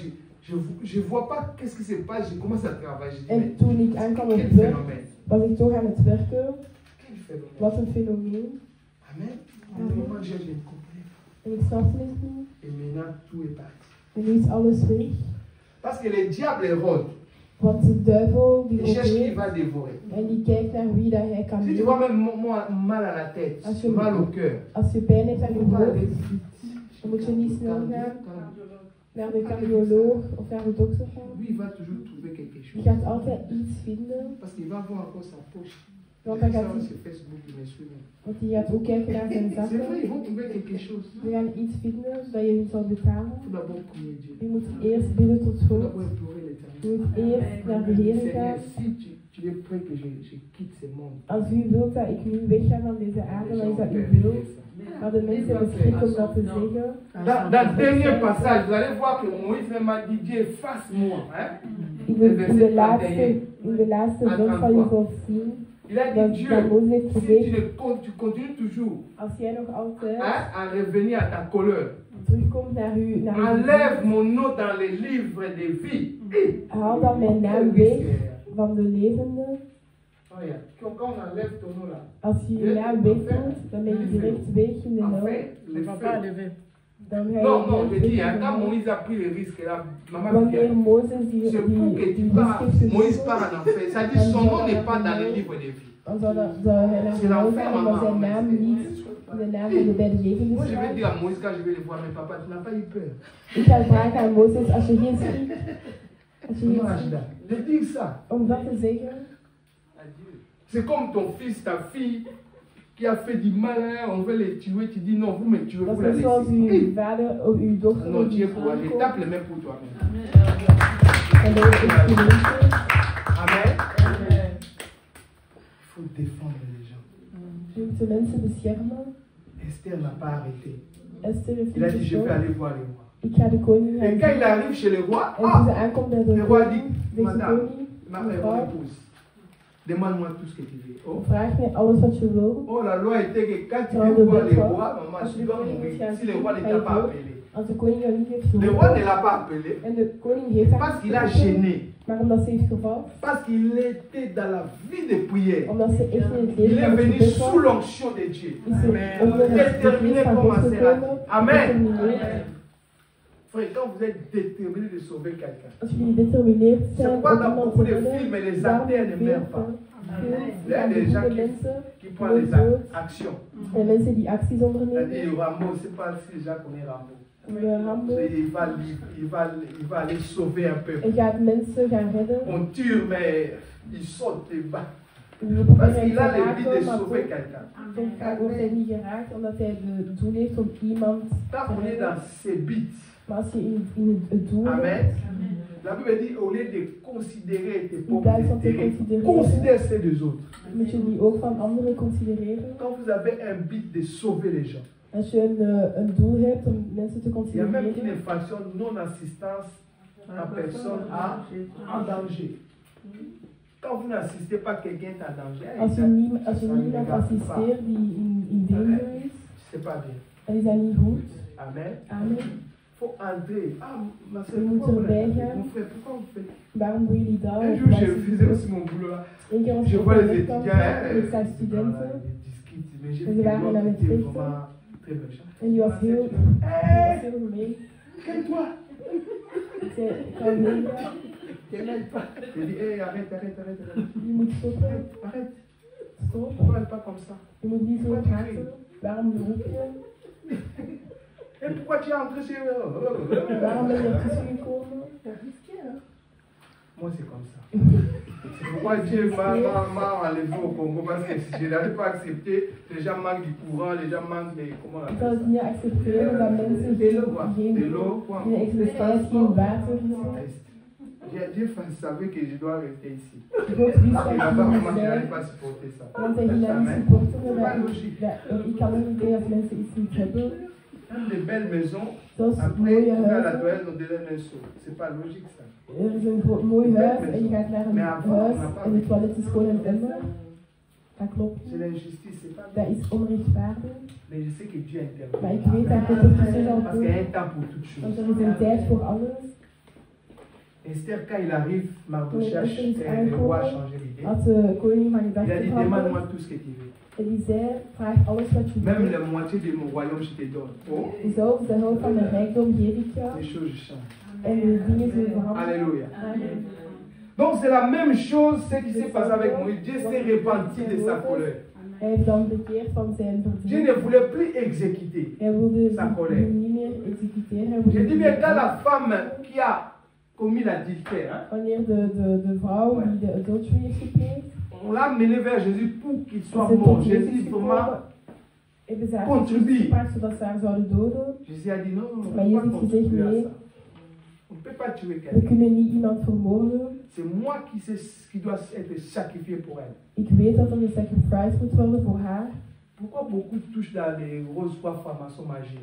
je vois pas qu'est-ce qui se passe, je commence à travailler. Je dis, en toen ik aankwam op quel het werk, phénomène. was ik toch aan het werken. Quel phénomène. Wat een fenomeen. Amen. Amen. Au moment où je ne comprenais pas. En ik snapte het niet. Et maintenant, tout est parti. En nu is alles weg. Parce que le diable rôde. Want de duivel die Il cherche qui probeert va dévorer. en die kijkt naar wie dat hij kan Si tu vois nemen. même moi mal à la tête, Als je- mal au cœur, Als je pijn hebt aan il je faut pas aller hoofd, vite. dan moet je niet snel gaan Quand- naar de cardioloog of naar de dokter gaan. Lui, il va toujours trouver quelque Je chose. gaat altijd iets vinden, Parce qu'il va voir encore sa poche. want Les dan gaat gens hij, sur Facebook, ils me suivent. want die gaat ook kijken naar zijn C'est vrai, zakken. ils vont trouver quelque chose. Ze gaan iets vinden zodat je hun zal betalen. Il faut d'abord prier Dieu. Je moet eerst bidden tot Il faut God. d'abord implorer Je l'éternel. moet eerst naar de Heer Seigneur, gaan. si tu es prêt que je quitte ce monde, Als u wilt dat ik nu wegga van deze aarde, les dan gens is dat ont u peur de wilt. dire ça. Maar de mensen hebben schrik om dat te zeggen. Dans le dernier passage, vous allez voir que Moïse m'a dit Dieu, efface-moi. Hein? In de laatste vers zal je zelf zien Il a dit dat, Dieu, dat Mozes heeft si gezegd, tu continues toujours als jij nog altijd hein, à revenir à ta colère, terugkomt naar uw enlève mon nom dans les livres de vie. haal dan mijn naam weg van de levenden. Oh ja, quand on enlève ton nom là, Als je je naam wegdoet, dan ben je direct weg in de hel. en fait, Il le ne va pas feu, lever. Dan ga je Non, non, je heel dis, veel hein, quand doen. Moïse a pris le risque, là, maman Wanneer vient. Mozes die C'est pour que tu die pars. risk heeft Moïse genomen, part en enfer. Ça dit son nom n'est pas dans le livre des vies. dan zou hij naar C'est de hel l'enfer, gaan, omdat zijn maman. naam niet de naam van de bij de leven Moi, is je vais staan. dire à Moïse quand je vais le voir, mais papa, tu n'as pas eu peur. Ik ga vragen aan Mozes, als je geen schrik, als je geen Moi, schrik, de dire ça. om dat te zeggen, C'est comme ton fils, ta fille, qui a fait du mal, hein, on veut les tuer, tu dis non, vous me tuez, dat vous la is zoals laissez. uw vader of uw dochter Non, die tu es courageux, aankomt, tape les mains pour toi-même. en dat is echt gemeente. Amen. Il faut défendre les gens. Je moet de mensen beschermen. Esther n'a pas arrêté. Esther heeft Il a niet dit, je vais gestopt. aller voir les rois. Ik ga de koning gaan Et quand il zien. arrive chez le roi, En toen ze ah, aankomt bij de le roi koning, dit, deze madame, koning, ma mevrouw, épouse, demande-moi tout ce que tu veux. Oh. vraag mij alles wat je wil. Oh, la loi était que quand tu Dans veux le voir les détroit, rois, maman, als tu de dois koning mourir. moet gaan Si le zien, roi ne ga t'a je pas dood. appelé. Als de koning jou niet heeft Le roi ne gehoord, l'a pas appelé en de koning heeft haar parce qu'il a geroepen, gêné. maar omdat ze heeft gevallen, Parce qu'il était dans la vie de prière. omdat ze echt in het Il leven est van venu gebed sous was, l'onction de Dieu. is ze onder het Déterminé geest van comme God un séraphim. gekomen. Amen. Gedetermineerd. Frère, quand vous êtes déterminé de sauver quelqu'un, Als jullie gedetermineerd c'est zijn pourquoi om dans iemand beaucoup te de redden, films, les daarom acteurs ne meurent pas. Il y a des gens mensen qui prennent les dood. actions. En mensen die acties C'est-à-dire, ondernemen. Rambo, je ne sais pas si les gens connaissent Rambo. De Rambo. Il va aller sauver un peuple. En gaat mensen gaan redden. On tue, mais il saute et bat. We Parce proberen qu'il te a l'envie de raken, maar sauver toch quelqu'un. wordt hij niet geraakt omdat hij de doel heeft om iemand Quand te on est redden. dans ses buts, Maar als je in het doel Amen. hebt, La Bible dit, au lieu de considérer tes in propres plaats van te intérêts, considereren, considère ceux des autres. moet je die ook van anderen considereren. Quand vous avez un but de sauver les gens, Als je een doel hebt om mensen te il y a même une considereren, infraction non-assistance à personne en danger. Quand vous n'assistez pas quelqu'un qui est en danger, als je niemand assisteert die in danger is, c'est pas bien. dan is dat niet goed. Amen. Amen. Il faut entrer. Ah, ma soeur, Je pourquoi moet vous erbij l'avez fait? gaan. Mon frère, pourquoi vous faites? Waarom doen jullie dat? Un Of jour, wat je is het faisais goed? aussi mon boulot là. Eén keer was Je ik op vois de les werkkamp étudiants, met zijn ils studenten discutent, mais j'ai En vu ze que waren aan l'homme het était vechten. vraiment très méchant. en die was heel gemeen. Calme-toi. Ik zei, ik ga meegaan, Il dit, hey, arrête. je moet stoppen, Arrête. stop. Ne parle pas comme ça. Je moet niet zo praten. Waarom roep je? Et pourquoi tu es entré chez eux? Waarom ben je ertussen gekomen? Moi, c'est comme ça. C'est pourquoi Dieu m'a enlevé au Congo, parce que je n'avais pas accepté. Les gens manquent du courant, les gens manquent des. Comment on Ik appelle zal het niet accepteren dat mensen geen elektriciteit, geen water hebben. ça? Dieu savait que je dois rester ici. God wist Parce dat que ik là-bas, niet moi, je n'arrive zijn, pas à supporter ça. want hij ging naar niet Amen. supporteren dat ik kan ook niet tegen dat mensen iets niet hebben. Même des belles maisons, Zoals après, mooie on va à la huizen. toilette, on donne un saut. C'est pas logique ça. Er is een mooi huis en je gaat naar een huis en het toilet is gewoon een emmer. Dat klopt C'est niet. l'injustice, c'est pas Dat bien. is onrechtvaardig. Mais je sais que Dieu intervient. Maar ik weet dat God er tussen zal Parce qu'il y a komen. un temps pour toutes Want choses. er is een tijd voor alles. Esther, quand il arrive, Mardochée, le roi a changé d'idée. Als de koning van Il a gedachten dit, veranderde. demande-moi tout ce que tu veux. En die zei, vraag alles wat je Même wilt. la moitié de mon royaume, je te donne. Oh, Zelfs de helft van de rijkdom geef ik jou. les choses changent. En de dingen zullen veranderen. Alléluia. Amen. Donc c'est la même chose, ce qui s'est passé avec Moïse. Dieu s'est repenti de sa colère. Hij heeft dan bekeerd van zijn Dieu verdriet. ne voulait plus exécuter. Hij wilde Sa colère. zich niet meer executeren. Hij Je wilde dis bien, niet quand meer. la femme qui a commis l'adultère, hein, Wanneer de vrouw die de adultery heeft gepleegd, on l'a mené vers Jésus pour qu'il soit ze mort. tot Jésus Jezus vraiment, gekomen, hebben ze haar contribue. gebracht zodat ze haar zouden doden. Jésus a dit non, on ne Maar peut pas Jezus gezegd contribuer à nee, ça. On ne peut pas tuer we quelqu'un. kunnen niet iemand vermoorden. C'est moi qui dois être sacrifié pour elle. Ik weet dat er een sacrifice moet worden voor haar. Pourquoi beaucoup touchent dans les roses soient francs-maçons-magie?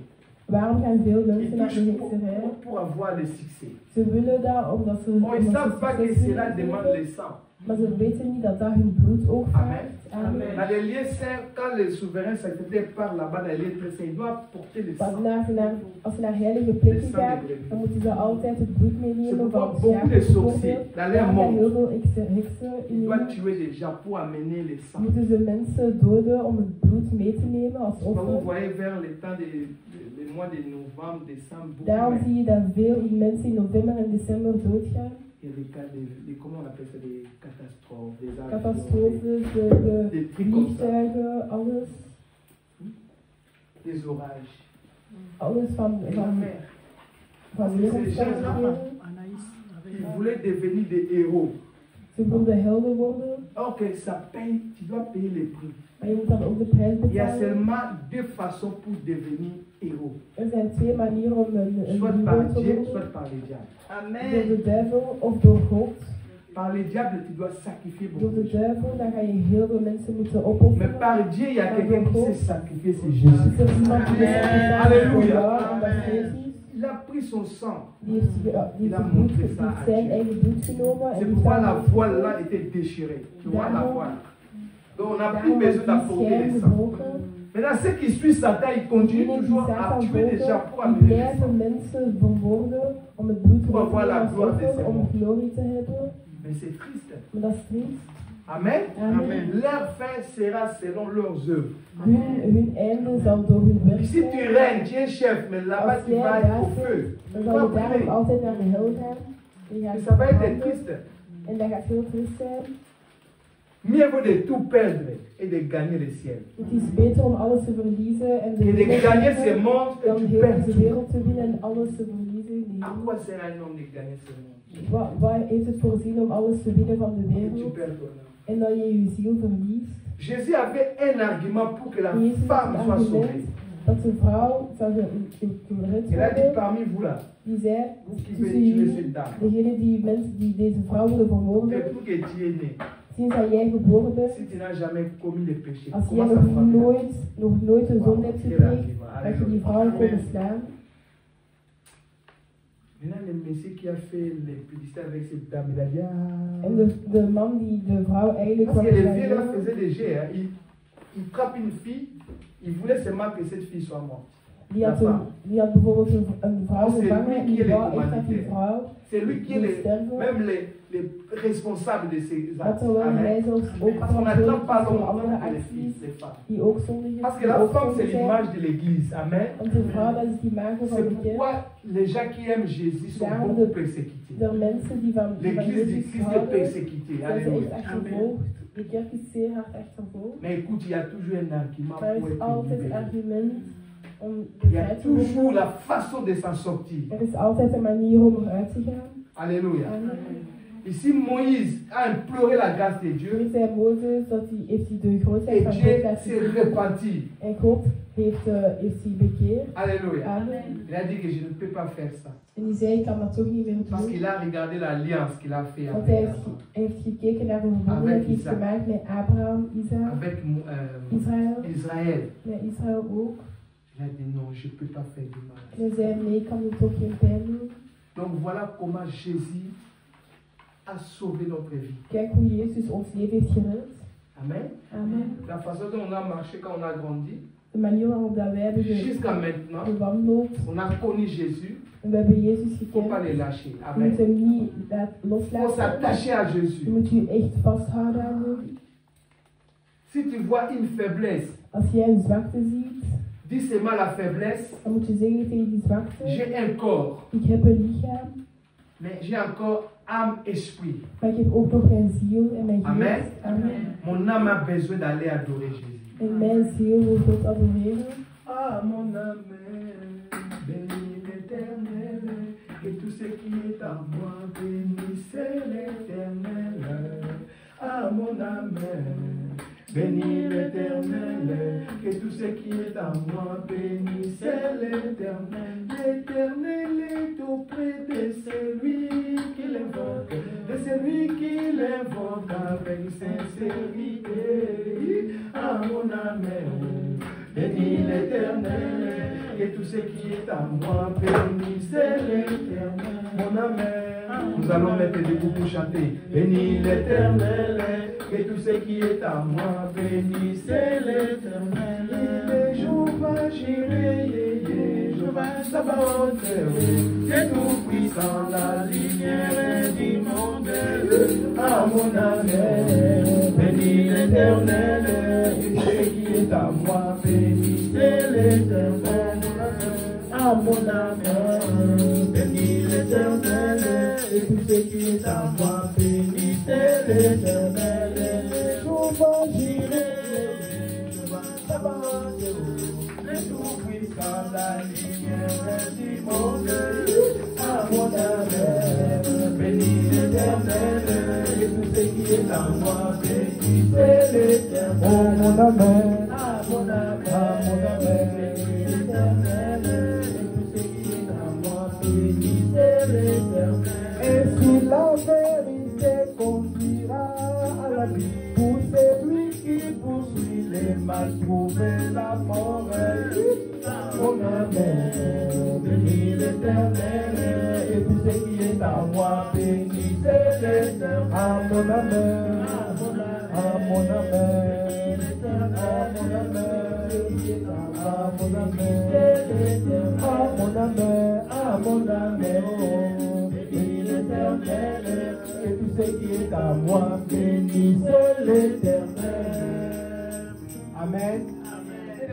Waarom gaan veel Ils mensen naar de touchent hekserij? pour avoir le succès. Ze willen dat omdat ze Oh, ils ne omdat ze savent pas que succes cela willen demande hebben, le sang. maar ze weten niet dat dat hun bloed ook Amen. vraagt. Amen. Dans les lieux saints, quand le souverain sacrificateur part là-bas dans les lieux très saints, il doit porter le sang. Als ze naar heilige plekken gaan, dan moeten ze altijd het bloed meenemen van het schaap bijvoorbeeld. Daarom gaan heel veel heksen Il in doit tuer des gens pour amener le sang. moeten ze mensen doden om het bloed mee te nemen als Quand vous offer. voyez vers le temps de mois de novembre, décembre, beaucoup. Daarom zie je dat veel mensen in november en december doodgaan. Il y a des cas comment on appelle ça, des catastrophes, des avions, Catastrofen, des de trucs comme ça, vliegtuigen, alles. des orages. Alles van Et la mer. wereldverschillen. Ils voulaient devenir des héros. Ze wilden helden worden, Ok, ça paye, tu dois payer les prix. maar je moet dan ook de prijs Il y a betalen. seulement deux façons pour devenir héros. Er zijn twee manieren om een Soit par hero te Dieu, worden. soit par les diables. Door de duivel of door God. Par les diables, tu dois sacrifier Door beaucoup. de duivel, dan ga je heel veel mensen moeten Mais opofferen. par Dieu, il y a quelqu'un qui s'est sacrifié, c'est Er Jésus. is iemand die is gedaan voor Alléluia. jou, en dat is Jezus. Il a pris son sang. Die heeft zijn bloed, die heeft zijn eigen bloed genomen en C'est die pourquoi la heeft voile là était déchirée. Tu vois la voile. Donc on n'a plus besoin d'apporter schijn les sangs. gebroken. Maintenant, ceux qui suivent Satan, ils continuent Diegenen die toujours à Satan tuer des gens pour volgen, die amener les sangs. blijven mensen vermoorden om het bloed te Pour avoir la maken gloire de als ses offer, om morts. glorie te hebben. Mais c'est triste. Maar dat is triest. Amen. Amen. Leur fin sera selon leurs œuvres. Hun einde zal door hun werk Ici tu zijn. règnes, tu es chef, mais là-bas Als tu jij vas être daar au feu. zit, dan Tu zal vas je daar ook brûler. altijd naar de hel gaan. Je gaat Et ça va être branden. triste. En dat gaat heel triest zijn. Mieux vaut de tout perdre et de gagner le ciel. Het is beter om alles te verliezen en de Et de wereld gagner te ce winnen, monde et dan tu heel perds deze tout. wereld te winnen en alles te verliezen in de À hemel. quoi sert un homme de gagner ce monde? Wat heeft het voor zin om alles te winnen van de Et tu wereld perds ton âme. en dat je je ziel verliest? Jésus avait un argument pour que la Jezus had femme het soit sauvée. argument dat de vrouw zou gered Il a dit worden. parmi vous là, Die zei vous qui tussen venez tuer jullie, cette dame, degene die mensen die deze vrouw willen vermoorden, depuis que tu es né, sinds dat jij geboren bent, si tu n'as jamais commis le péché, als jij comment ça fera? nog nooit een zonde hebt Quel gepleegd, argument. dat je die vrouw Alléluia. kon slaan. Maintenant, le Messie qui a fait les publicités avec cette dame, il a dit En de man die de vrouw eigenlijk Parce was que les vieux là gegaan, faisaient des jets. Hein. Ils frappent une fille, ils voulaient seulement que cette fille soit morte. die had bijvoorbeeld een vrouw Oh, c'est gevangen lui en qui die est wou le echt dat die commanditaire. vrouw C'est lui qui est moest sterven. même les responsables de ces Maar actes. terwijl hij Amen. zelfs ook Parce qu'on n'attend pas verantwoordelijk is voor longtemps andere que les filles, acties les femmes. die ook zondigen, Parce que die la ook femme, c'est zondig zijn. l'image de l'église. Amen. Want de vrouw, dat is die maker van C'est de kerk. pourquoi les gens qui aiment Jésus sont Daarom beaucoup persécutés. de mensen die van L'église du Jezus Christ est houden, persécutée. zijn ze echt Alléluia. achtervolgd. De kerk is zeer hard achtervolgd. Mais écoute, il y a toujours un argument Maar er pour is être altijd libéré. argument om Il y a bevrijd te toujours worden. la façon de s'en sortir. Er is altijd een manier om eruit te gaan. Alléluia. Amen. Ici, Moïse a imploré la grâce de Dieu Hier zei Mozes dat heeft hij de grootheid et van God Dieu laten s'est zien. repenti. En God heeft hij bekeerd. Alléluia. Amen. Il a dit que je ne peux pas faire ça. En die zei, ik kan dat toch niet meer Parce doen. qu'il a regardé l'alliance qu'il a fait Want hij avec, heeft gekeken naar de verbondenheid die hij heeft Isaac. gemaakt met Abraham, Isaac, avec Israël, Israël. met Israël ook. Il a dit non, je ne peux pas faire du mal. En hij zei, nee, ik kan nu toch geen pijn doen. Donc voilà comment Jésus a sauvé notre vie. Kijk hoe Jezus ons leven heeft gered. Amen. Amen. La façon dont on a marché quand on a grandi, De manier waarop dat wij hebben jusqu'à maintenant, gewandeld. on a connu Jésus. En we hebben Jezus Il ne faut pas gekend. les lâcher. Je Amen. moet hem niet Il faut loslaten. s'attacher à Je Jésus. moet je echt vasthouden aan hem. Si tu vois une faiblesse, Als jij een zwakte ziet, dis seulement la faiblesse. dan moet je zeggen tegen die zwakte, J'ai un corps, ik heb een lichaam, mais j'ai encore âme, esprit. maar ik heb ook nog mijn ziel en mijn Amen. geest. Amen. Mon âme a besoin d'aller adorer Jésus. En mijn ziel wil God adoreren. Ah, mon âme, bénis l'Éternel, et tout ce qui est en moi, bénissez l'Éternel. Ah, mon âme, bénis l'Éternel, et tout ce qui est en moi, bénissez l'Éternel. L'Éternel est auprès de celui qui l'invoque, de celui qui l'invoque avec sincérité. Ah, mon âme, bénis l'Éternel, et tout ce qui est en moi, bénissez l'Éternel. Mon âme, nous allons mettre debout pour chanter. Bénis l'Éternel, et tout ce qui est en moi, bénissez l'Éternel. Il est Jéhovah Jireh, Jéhovah Sabaoth, c'est tout puissant, la lumière du monde. Ah, mon âme, bénis l'Éternel, et tout ce qui est en moi, bénissez l'Éternel. à mon âme, bénis l'Éternel, et tout ce qui est à moi, bénissez l'Éternel. Souvent j'irai, le tout-puissant, la lumière du monde, à mon âme, bénis l'Éternel, et tout ce qui est à moi, bénissez l'Éternel. Oh mon âme, à mon âme, bénis l'Éternel, et tout ce qui est à moi, bénissez l'Éternel. Et si la vérité conduira à la vie, pour celui qui poursuit les mal, trouver la mort. Mon âme, bénis l'Éternel, et tout ce qui est à moi, bénissez l'Éternel. À mon âme, à mon âme, à mon âme, à mon âme, à mon âme, bénis l'Éternel, et tout ce qui est à moi, bénissez l'Éternel. Amen.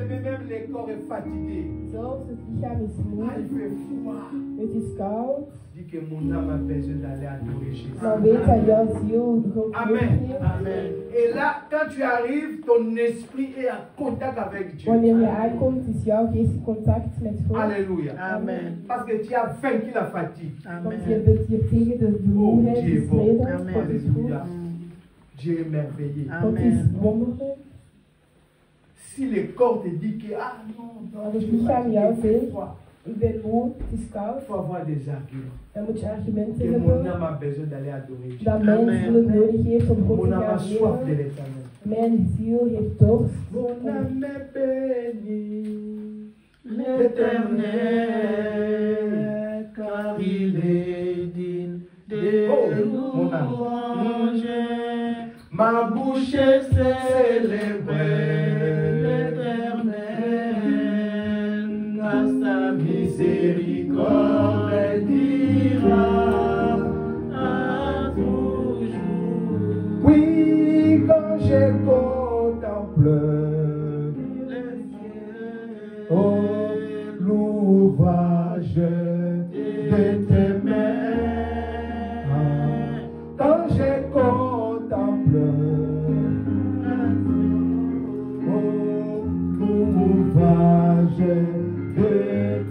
Même le corps est fatigué. Zelfs het lichaam is moe, Il fait froid. het is koud, Dis que mon âme a besoin d'aller adorer Jésus. maar weet dat jouw ziel God Amen. heeft. Amen. Et là, quand tu arrives, ton esprit est en contact avec Dieu. Wanneer je aankomt, is jouw geest in contact met God. Alléluia. Amen. Parce que tu as vaincu la fatigue. Want je Amen. bent hier tegen de vermoeidheid Dieu est bon. gestreden. Amen. God is goed. Alléluia. Dieu est merveilleux. God is Amen. wonderlijk. Si le corps te dit que, ah non, Als je het suis lichaam jou fatigué, zegt, ik ben moe, het is koud, il faut avoir des arguments. dan moet je argumenten Que mon hebben âme a besoin d'aller adorer Dieu. dat mijn Amen. ziel het nodig heeft om God Mon te âme a gaan soif de leren. l'éternel. Mijn ziel heeft dorst. Mon âme bénit L'Éternel, car il est digne de Oh, mon âme. louanges. Ma bouche célèbre L'Éternel, à sa miséricorde dira à toujours. Oui, quand je contemple oh, l'ouvrage de tes mains, quand je contemple oh, l'ouvrage de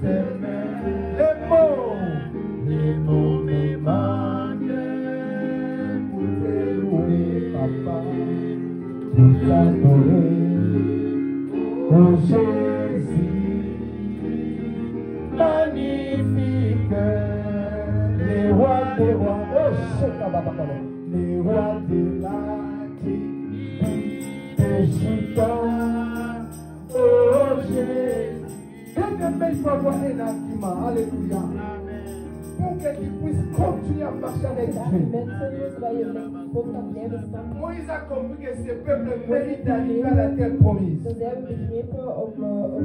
tes mains, les mots me manquent pour te louer, papa, pour t'adorer, oh Jésus, magnifique, les rois des rois, oh Shekabababa, les rois de la Égypte, oh Jésus. Quelqu'un il faut avoir un argument, alléluia, pour que tu puisses continuer à marcher avec Dieu. Argumenten zodat je met God kan blijven staan. Moïse a compris que ce peuple mérite d'arriver à la terre promise. Zo zijn we begrepen om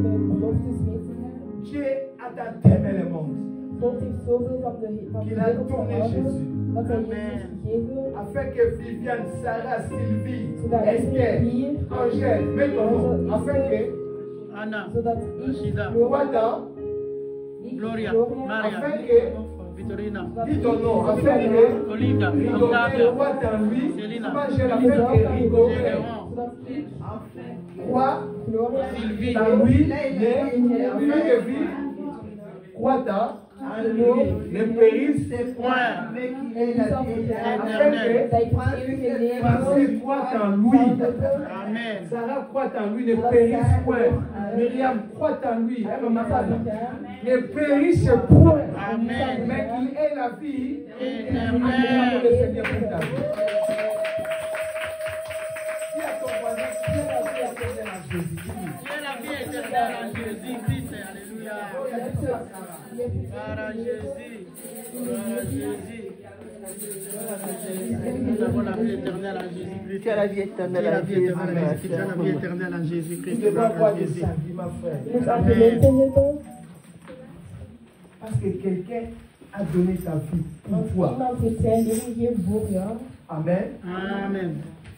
de beloftes mee te gaan. Dieu a tant aimé le monde God heeft zoveel van de qu'il a wereld donné gehouden Jésus dat hij Jezus gegeven afin que Viviane, Sarah, Sylvie, zodat Esther, ik hier, Angèle, mets ton nom, afin que Anna, zodat ik, Rachida, Gloria, Wada, Gloria, Maria, afin que, Victorina, dis ton nom, afin que Olivia, Rigobert Octavia, voit en lui, Célina, Angèle, afin que Rigobert Gédéon, zodat ik, croit Gloria, Sylvie, en lui, mais afin que vive, croit en lui, ne périsse point, afin que, dat ik het eeuwige leven parce que croit en lui. Amen. Sarah croit en lui, ne périsse point. Myriam croit en lui, elle m'a malade. Ne périsse point. Amen. Mais qu'il ait la vie Éternelle. le Seigneur pour ta vie. Dis à ton voisin, Dieu la vie éternelle en Jésus. Dieu la vie éternelle en Jésus-Christ. Alléluia. Gloire à Jésus. Gloire à Jésus. Nous avons la vie éternelle en Jésus-Christ. Tu as la vie éternelle Tu as la en vie éternelle en Jésus-Christ. Jésus-Christ. Tu as la vie éternelle en Tu Jésus-Christ. ne dois Gloire pas à de Jésus. salut, ma frère. Je moet argumenten hebben. Parce que quelqu'un a donné sa vie pour Als toi. iemand heeft zijn leven gegeven voor jou, Amen. Amen.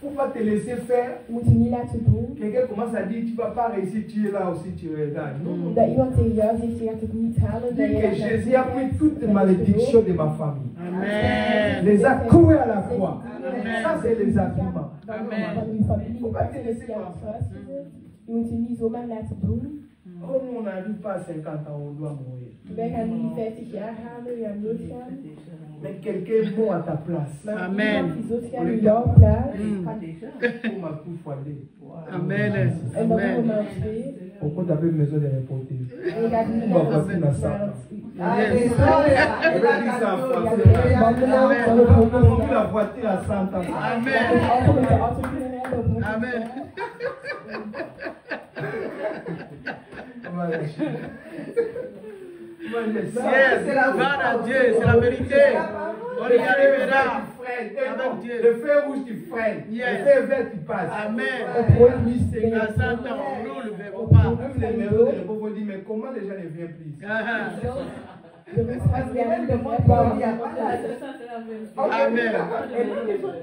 Il ne faut pas te laisser faire. moet je niet laten doen. Quelqu'un commence à dire, tu ne vas pas réussir, tu es là aussi, tu es là. Non. Dat iemand tegen jou zegt, je gaat het niet halen. Dat Dis je que dat gaat Jésus a pris toutes les malédictions de ma famille. Amen. Les a courus à la croix. Amen. Ça, c'est les arguments. Amen. Van uw familie, je hebt het via het kruis gezet. Je moet je niet zomaar laten doen. Comme on n'arrive pas à 50 ans, on doit mourir. Wij gaan niet 50 jaar halen, we gaan doodgaan. Mais quelqu'un est mort à ta place. Maar Amen. iemand die doodgaat in jouw plaats. Pour ma coupe foilée. Amen. En dan Amen. nummer 2. Pourquoi tu avais besoin de reporter? En je gaat niet Pourquoi naar voici la salle? Yes. Je vais dire ça en français. wandelen van On het a hoofd. vendu la voiture à 100 ans. Amen. Auto met de auto kunnen rijden op het Amen. On va lâcher. On va laisser. Yes. Gloire à Dieu, c'est la vérité. On y arrivera. Avec Dieu. Le feu rouge qui freine. Yes. Le feu vert qui passe. Amen. produit. À 100 ans, on roule, ne verrons pas. Même les maisons de repos vont dire, mais comment les gens ne viennent plus ici? De rustgevend de vrijbouw. Amen. Il n'y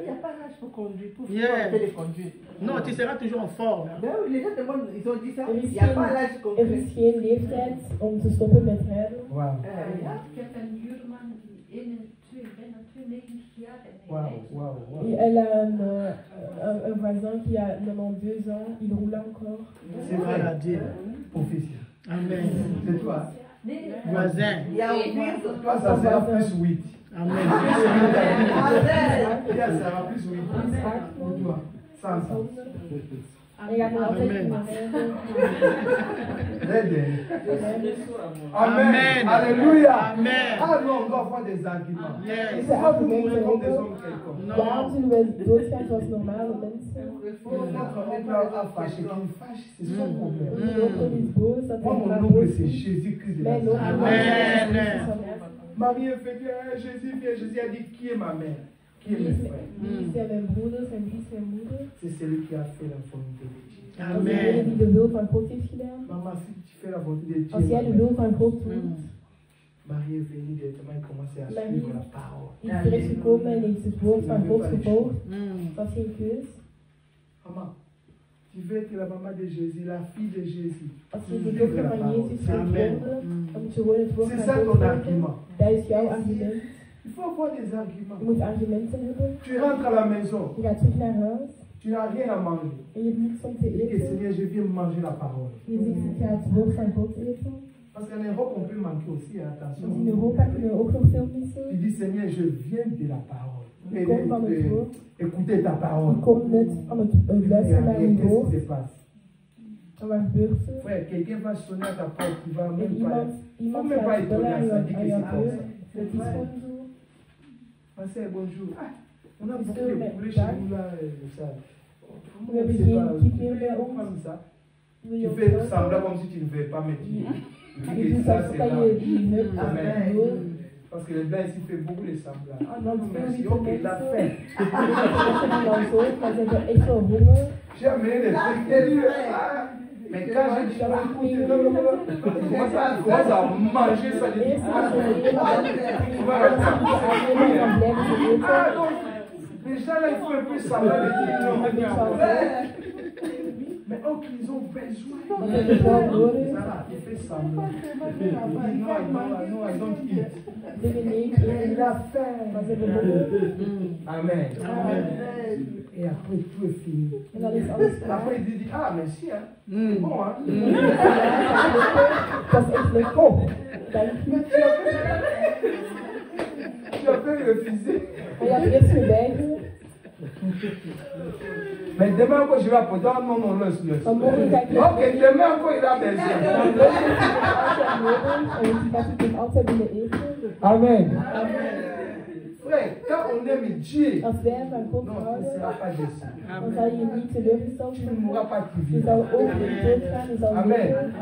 a pas l'âge pour conduire, pour Yeah. faire les conduire. Non, tu seras toujours en forme. Ben oui, les gens demandent, ils ont dit ça, Er il is n'y a pas l'âge geen, concret. er is geen leeftijd om te stoppen met rijden. Wow. Ja. Ik heb een buurman die bijna 92 jaar en hij Wow, rijdt. wow, wow. Et elle a un voisin qui a 92 ans, il roule encore. C'est Gloire à vrai. Dieu. Officiel. Amen. C'est toi. Nee, Voisin. Il y a oublié son Toi, ça sera plus 8. Amen. Ça sera plus 8. Pour toi. 100. En je gaat er altijd Amen. naar rijden. Amen. Amen. Alléluia. Amen. Ah non, on doit avoir des arguments. Yes. Il ne faut pas vous mourir comme des hommes quelconques. Waarom zullen we doodgaan zoals normale mensen? Notre oncle a fâché, qu'il fâche, c'est son problème. Onze onkel is boos, dat Moi, hij mon maar oncle, boos c'est is. Jésus-Christ de Mijn onkel Nazareth. Amen. Marie est fait que Jésus vient, Jésus a dit, qui est ma mère? Qui est mes frères? Wie zijn mijn broeders en wie is mijn moeder? C'est celui qui a fait la volonté de Dieu. Dat is degene Amen. die de wil van God heeft gedaan. Maman, si tu fais la volonté de Als jij de Dieu, wil van God doet, Marie est venue directement et commençait à Marie. suivre la parole. is direct gekomen en heeft het woord van God gevolgd. Mm. Dat was geen keus. Maman, tu veux être la maman de Jésus, la fille de Jésus. Als je de dochter van Jezus wilt Amen. worden, dan moet je gewoon het woord C'est van ça God ton volgen. argument. Dat is jouw argument. Il faut avoir des Je arguments. moet argumenten hebben. Tu rentres à la maison, Je gaat terug naar huis tu n'as rien à manger. en je hebt niets om te Tu dis que eten. Seigneur, je viens manger la parole. Je zegt, ik ga het woord van God eten. Parce qu'en Europe, on peut manquer aussi, Want in attention. Europa kunnen we ook nog veel Tu missen. dis, Seigneur, je viens de la parole. Ik kom van het woord. Écoutez ta parole. Ik kom net aan het luisteren naar uw Qu'est-ce woord. qui se passe? En wat gebeurt er? Frère, quelqu'un va sonner à ta porte, tu vas En même pas. iemand Faut même pas gaat étonner bellen à aan ça, dit que jouw c'est comme deur. ça. Dat is gewoon zo. Pasteur, bonjour. Ah, on a beaucoup Monsieur, de mais poulets ça- chez nous là. Ça. We hebben C'est geen pas- kip meer bij Comment ons. comme ça? Wil je Tu ons fais helpen? semblant comme si tu ne veux pas, mais tu Je dis que doe ça, alsof c'est dat là. je die hebt Amen. doen. Parce que les blancs ici font beaucoup de semblant. Ah, want veel Merci, witte ok, la mensen, fin. mensen die dan zo, maar ze hebben echt wel honger. J'ai amené les trucs. Ah, mais quand j'ai dit, ah, écoutez, non, non, non, il commence à manger ça. Je dis, Eerst ah, als we eenmaal on va die attendre. aannemen, dan blijven ze eten. Ah, donc, les gens là, ils font un peu semblant de dire non. Een beetje al Mais oh, qu'ils ont besoin. Wat hebben ze wel nodig? Ça va, il fait semblant. Il dit non, I don't eat. Zeggen nee, ik Mais eet il a niet. faim. Maar ze hebben honger. Amen. Amen. Et après, tout est fini. En dan is alles klaar. Après, il dit, ah, merci, hein. C'est bon, hein. Dat is echt lekker. Oh, Dank je. tu as fait refuser. En je hebt eerst geweigerd. Mais demain encore, je vais apporter. Ah, non, non, laisse. Maar morgen ga ik je Ok, demain encore, il a besoin. altijd nodig. En je gaat het dus altijd willen eten. Amen. Frère, quand on aime Dieu, Als wij van God non, tu ne houden, seras pas déçu. dan zal je niet teleurgesteld Tu ne worden. mourras pas tu Je vis. zal ook niet doodgaan, je zal Amen. leven.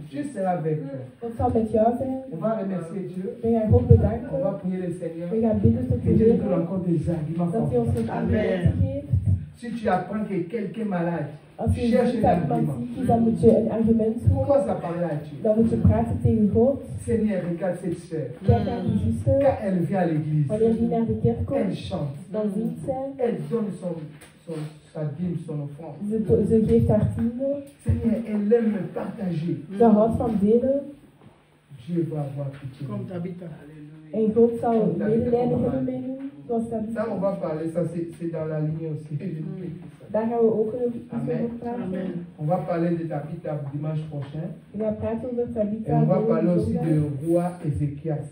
Dieu sera avec toi. God zal met jou zijn. On va remercier Dieu. We gaan God On va bedanken. prier le Seigneur. We gaan bidden tot Que de Dieu nous donne Heer. encore des arguments. Dat hij ons nog Amen. argumenten geeft. Si tu apprends que quelqu'un est malade, Als je cherche ziet un dat iemand argument. ziek is, dan moet je een argument zoeken. Commence à parler à Dieu. Dan moet je praten tegen God. Seigneur, regarde cette sœur. Kijk naar die zuster. Quand elle vient à l'église, Wanneer die naar de kerk elle komt, chante. dan zingt zij. Elle donne sa dîme, son offrande. Ze geeft haar tiende. Seigneur, elle aime partager. Ze houdt van delen. Dieu va avoir pitié. Comme Tabitha. En God zal medelijden hebben met u. Zoals dat Ça, on va parler, ça c'est dans la ligne aussi. Daar gaan we ook iets Amen. over praten. Amen. On va parler de Tabitha dimanche prochain. We gaan praten over Et Tabitha. on va parler aussi zondag. de roi Ézéchias.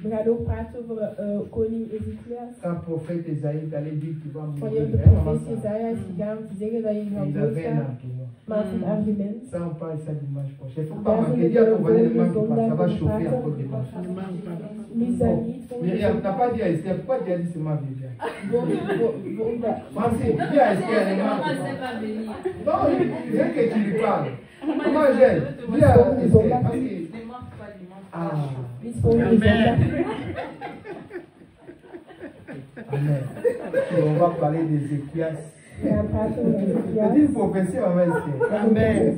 We gaan ook praten over koning Ezekias. Quand prophète Esaïe t'allait dire que tu vas mourir. Wanneer de hein, maman, profeet ça. Jezaja is gegaan om te zeggen dat je Il gaat avait un doodgaan. argument. Maar het is een argument. Ça, on parle ça dimanche prochain. Il ne faut pas Daar manquer. zullen Dis à we ton voisin volgende demain qui passe. Ça va zondag chauffer over encore dimanche. praten. Mis dat niet. Myriam, tu n'as pas dit à Esther. Pourquoi tu as dit c'est ma Viviane? Volgende. Francis, dis à Esther, elle est Maman, morte. elle sait pas venir. Non, je veux que tu lui parles. Comment j'aime? Dis à Esther. Parce que- Ne mange pas dimanche. Ah, Niet volgende zondag. Amen. Et on va parler d'Ézéchias. We gaan praten over C'est Ezekias. une prophétie en même temps. Amen.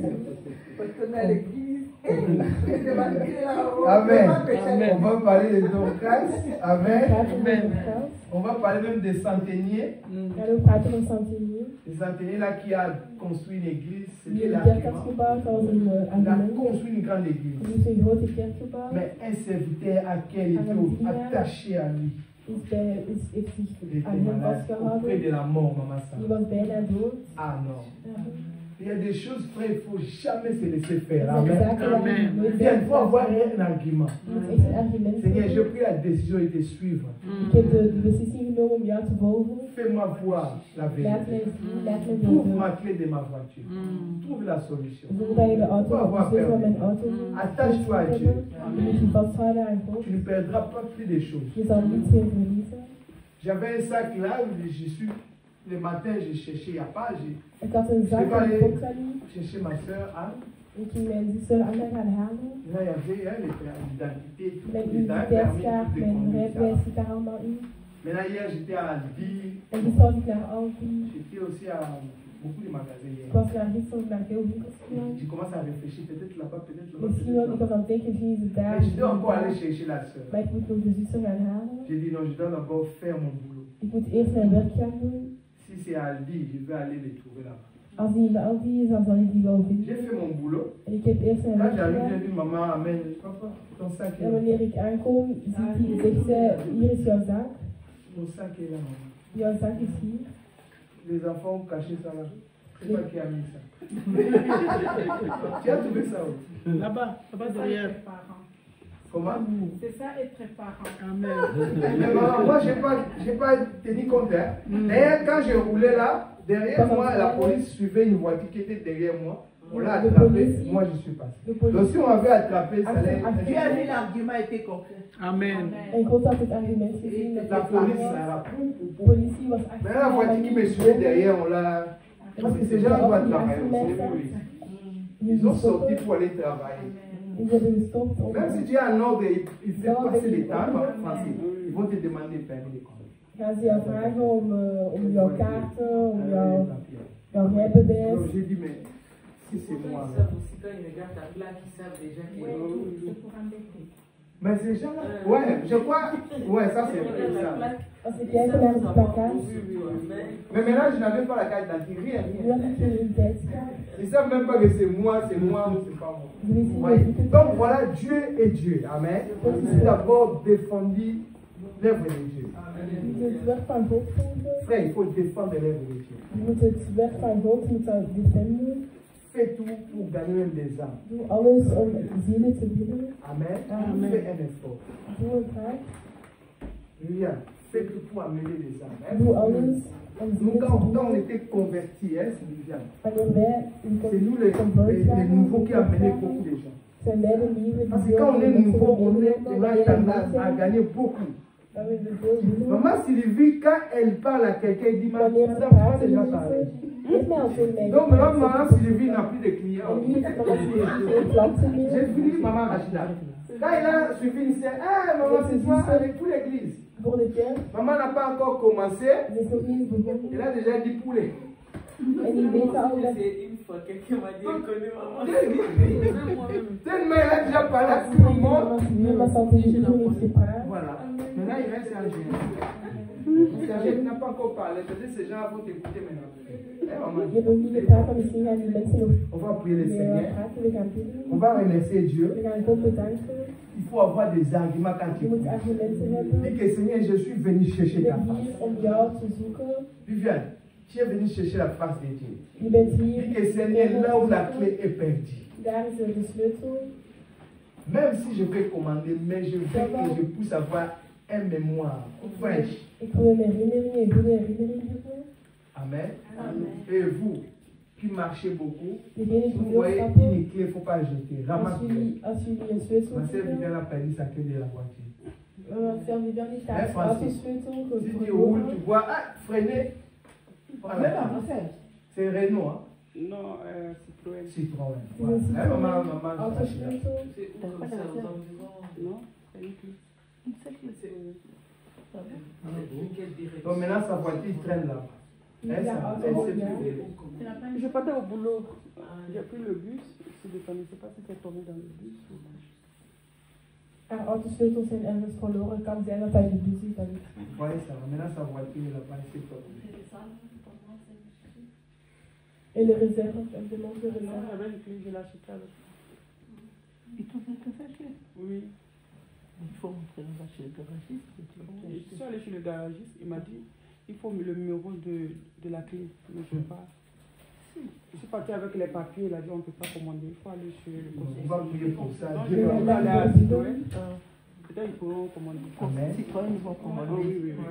Amen. On va parler de Dorcas. We Amen. praten over Dorcas. On va parler même des centeniers. We gaan ook praten over Santini. Les centeniers là qui a construit une église. Die C'était een kerk had l'argument. gebouwd als een Il a argument. construit une grande église. Die heeft een grote kerk gebouwd. Mais un serviteur à qui il était attaché à lui. Heeft Il zich était aan hem malade, auprès vastgehouden. de la mort, maman. Die Ça. was bijna dood. Ah non. Il y a des choses, frère, il ne faut jamais se laisser faire. Er zijn Amen. zaken waar je nooit Bien, il faut avoir bij un argument. Je moet echt een argument Seigneur, j'ai hebben. pris la décision de te suivre. Ik heb de beslissing genomen om jou te volgen. Fais-moi voir la Laat vérité. mij zien, laat mij Trouve weten. ma clé de ma voiture. Trouve la solution. Zoek dat je de auto op de sleutel van mijn auto Attache-toi à Dieu. Je moet je vasthouden aan God. Tu ne perdras pas plus de choses. Je zal niets meer verliezen. J'avais un sac là, le matin, j'ai cherché, il n'y a pas, j'ai Ik had een zak van Potsalie. cherché ma soeur Anne. Ik ging mijn zuster Anna gaan halen. Là, il y avait hein, l'identité, tout. Mijn Les permis, identiteitskaart, tout de mijn conduire, rijbewijs ça. zit daar allemaal in. Maintenant, hier, j'étais à Aldi. En gisteren was ik naar Aldi. J'étais aussi à beaucoup de magasins hier. Ik was naar gisteren naar veel winkels gegaan. J'ai commencé à réfléchir, peut-être là-bas, peut-être là-bas. Misschien was ik was aan het denken, misschien is het daar. Mais je dois encore aller misschien chercher la soeur. daar. Maar ik moet nog de zuster gaan halen. J'ai dit non, je dois d'abord faire mon boulot. Ik moet eerst mijn werk gaan doen. Si c'est à Aldi, je vais aller les trouver là-bas. Als die in de Aldi is, dan zal ik die wel J'ai vinden. fait mon boulot. En ik heb eerst mijn Quand werk j'arrive, j'ai gedaan. dit maman, amen. Papa, ton sac est En là. wanneer ik aankom, zegt zij, hier is jouw zak. Ton sac est là, maman. Jouw zak is hier. Les enfants ont caché ça là. Je sais pas qui a mis ça. Tu as trouvé ça où? Là-bas, là-bas derrière. Comment? C'est ça être parent. Amen. Mais maman, moi, j'ai pas tenu compte. Hein. D'ailleurs, quand je roulais là, derrière moi, la police suivait une voiture qui était derrière moi. On l'a Le attrapé, policier. moi je suis passé. De politie. Donc si on avait attrapé, ça allait Tu as dit l'argument était concret. Amen. En God had het argument gezien dat La het police, waar ça was. va De politie was achter. Mais la voiture qui me suivait derrière, on l'a. Parce que ces gens doivent travailler, c'est les policiers. Ils ont sorti pour aller travailler. Ils hebben gestopt om... Même si tu as un ordre, il fait passer le temps en français. Ils vont te demander le permis de conduire. Gaan ze jou vragen om jouw kaarten, om jouw Donc rijbewijs. j'ai dit, mais si c'est moi. Ils savent aussi quand ils regardent ta plaque, ils savent déjà que C'est pour embêter. Mais ces gens-là, ouais, je crois, ouais, ça c'est vrai. Ça. Als ik kijk naar het plakkaat, Mais maintenant, je n'avais pas la carte d'identité, rien, nu rien. had ik geen identiteitskaart. Ils ne savent même pas que c'est moi ou c'est pas moi. Ze wisten Ouais. niet dat ik Donc voilà, Dieu est Dieu. Amen. Il faut d'abord défendre l'œuvre de Dieu. Je moet het werk van God volgen. Frère, il faut défendre l'œuvre de Dieu. Je moet het werk van God defenden. Fais tout pour gagner même des âmes. Doe alles om zielen te winnen. Amen. Amen. Fais un effort. Doe het graag. Viens, fais tout pour amener des âmes. Hein. Doe alles om Nous, zielen te quand on winnen. était convertis, hein, c'est Viviane. Wanneer wij een C'est nous les nouveaux qui amenaient beaucoup de gens. zijn wij de nieuwe Parce que die quand on est nouveau, on veel est on a tendance à gagner beaucoup. Dan willen we veel winnen. Maman Sylvie, quand elle parle à quelqu'un, elle dit, Wanneer ze madame, praat prends déjà tegen parlé. mensen, heeft mij al veel mee. Donc maintenant, maman Sylvie n'a plus de clients. En nu is het nog geen klanten J'ai meer. fini maman Rachida. Quand elle a suivi, il dit, ah maman, c'est toi avec toute l'église. Voor de kerk. Maman n'a pas encore commencé. Het is nog niet begonnen. Elle a déjà dit poulet. En die weten al dat... C'est une fois quelqu'un m'a dit connu maman. Tellement elle a déjà parlé à tout le monde. Ma santé de tout heeft gepraat. Voilà. Maintenant il reste un jeune. Serge n'a pas encore parlé. Peut-être ces gens vont t'écouter maintenant. Eh, maman. Je hebt nog niet gepraat, maar misschien gaan die mensen nog On va prier le meer Seigneur. praten. We gaan bidden. On va remercier Dieu. We gaan God bedanken. Il faut avoir des arguments quand tu Je moet pries. argumenten hebben. Dis que Seigneur, je suis venu chercher Je ta ben face. hier om jou te zoeken. Viviane, tu es venu chercher la face de Dieu. Je bent Dis hier. que Seigneur, là où la clé est perdue. Daar is de sleutel. Même si je vais commander, mais je veux que je puisse avoir un mémoire fraîche. Ik wil een herinnering, een goede herinnering hebben. Amen. Amen. Et vous, qui marchez beaucoup, Degene die vous veel voyez stappen. une clé, il ne faut pas jeter. Ramasse-le. Als jullie een sleutel Ma soeur hebben. Viviane a perdu sa clé de la voiture. Stel Viviane die Hein, staat Francis? autosleutel Si tu roules, tu verloren. vois, ah, freiner. Voilà. C'est Renault, hein? Non, Citroën. Citroën. C'est Voilà. un Citroën. Hein, maman, Autosleutel. C'est où comme ça aux environs? Non, c'est une clé. C'est quelle direction? Donc maintenant, sa voiture traîne là. Die Elle daar sait auto plus ja. où. Je partais au boulot. J'ai pris le bus. Je ne connaissais pas si c'est tombé dans le bus. Haar autosleutels zijn ergens verloren. Het kan zijn dat hij de bus is. Dat is. Vous voyez ça, maintenant sa voiture ne l'a pas laissé tomber. Et les réserves, elle demande de Non, réserve. j'avais une clé, je l'ai achetée avec. Et tout est fait. Oui. Il faut montrer le chez le garagiste. Je suis allée chez le garagiste, il m'a dit il faut le numéro de la clé. Mais je ne sais pas. Je suis partie avec les papiers, il a dit on ne peut pas commander, il faut aller chez le On va prier pour ça. Donc, Dieu je va vais aller à Citroën. Peut-être ils pourront commander. Amen. Citroën, ils vont Ah, commander. oui, oui, oui.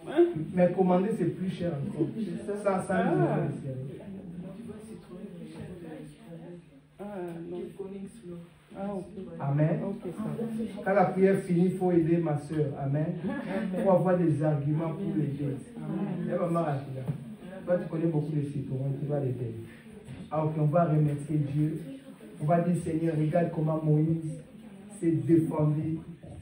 Hein? Mais commander, c'est plus cher encore. Ça, Ah. ça, Tu vois Citroën qui cherche Ah, non. qui connaît slow. Ah, ok. Amen. Ok, ça va. Quand la prière finit, il faut aider ma soeur. Amen. Il faut avoir des arguments pour l'aider. Et maman Rachida, toi tu connais beaucoup de Citroën, tu vas l'aider. Ah, ok, on va remercier Dieu. On va dire Seigneur, regarde comment Moïse s'est défendu,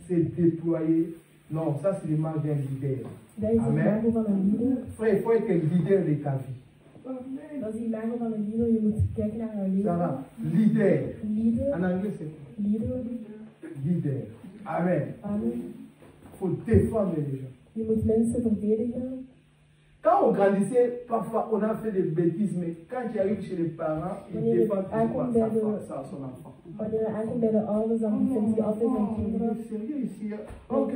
s'est déployé. Non, ça c'est l'image d'un leader. Dat is de Amen. imago van een leader. Frère, il faut être leader de ta vie. Dat is de imago van een leader. Je moet kijken naar haar leven. Sarah, leader. Leader. En anglais, c'est quoi? Leader. Leader. Amen. Amen. Il faut défendre les gens. Je moet mensen verdedigen. Quand on grandissait, parfois on a fait des bêtises, mais quand tu arrives chez les parents, ils défendent toujours son enfant. Wanneer je aankomt bij de ouders, dan vindt je altijd een Oh, kinderen. il est sérieux ici. Ok,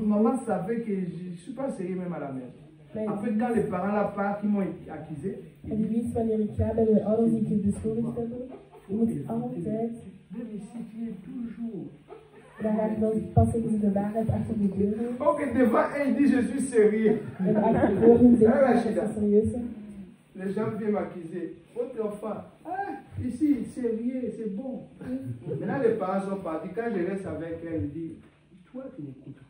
maman savait que je ne suis pas sérieux même à la maison. Nee. Après, quand les parents là partent, ils m'ont accusé. En die weet wanneer ik ga bij de ouders die ik beschuldigd heb. Je moet altijd. Même ici, tu es toujours. Dan ga ik dan pas even de waarheid achter de deur doen. Ok, devant un, il dit je suis sérieux. En achter de deur doen zeggen dat het serieus is. Les gens viennent m'accuser. Votre enfant, ah, ici, sérieux, c'est bon. Maintenant, les parents sont partis. Quand je reste avec elle, je dis, toi, tu m'écoutes.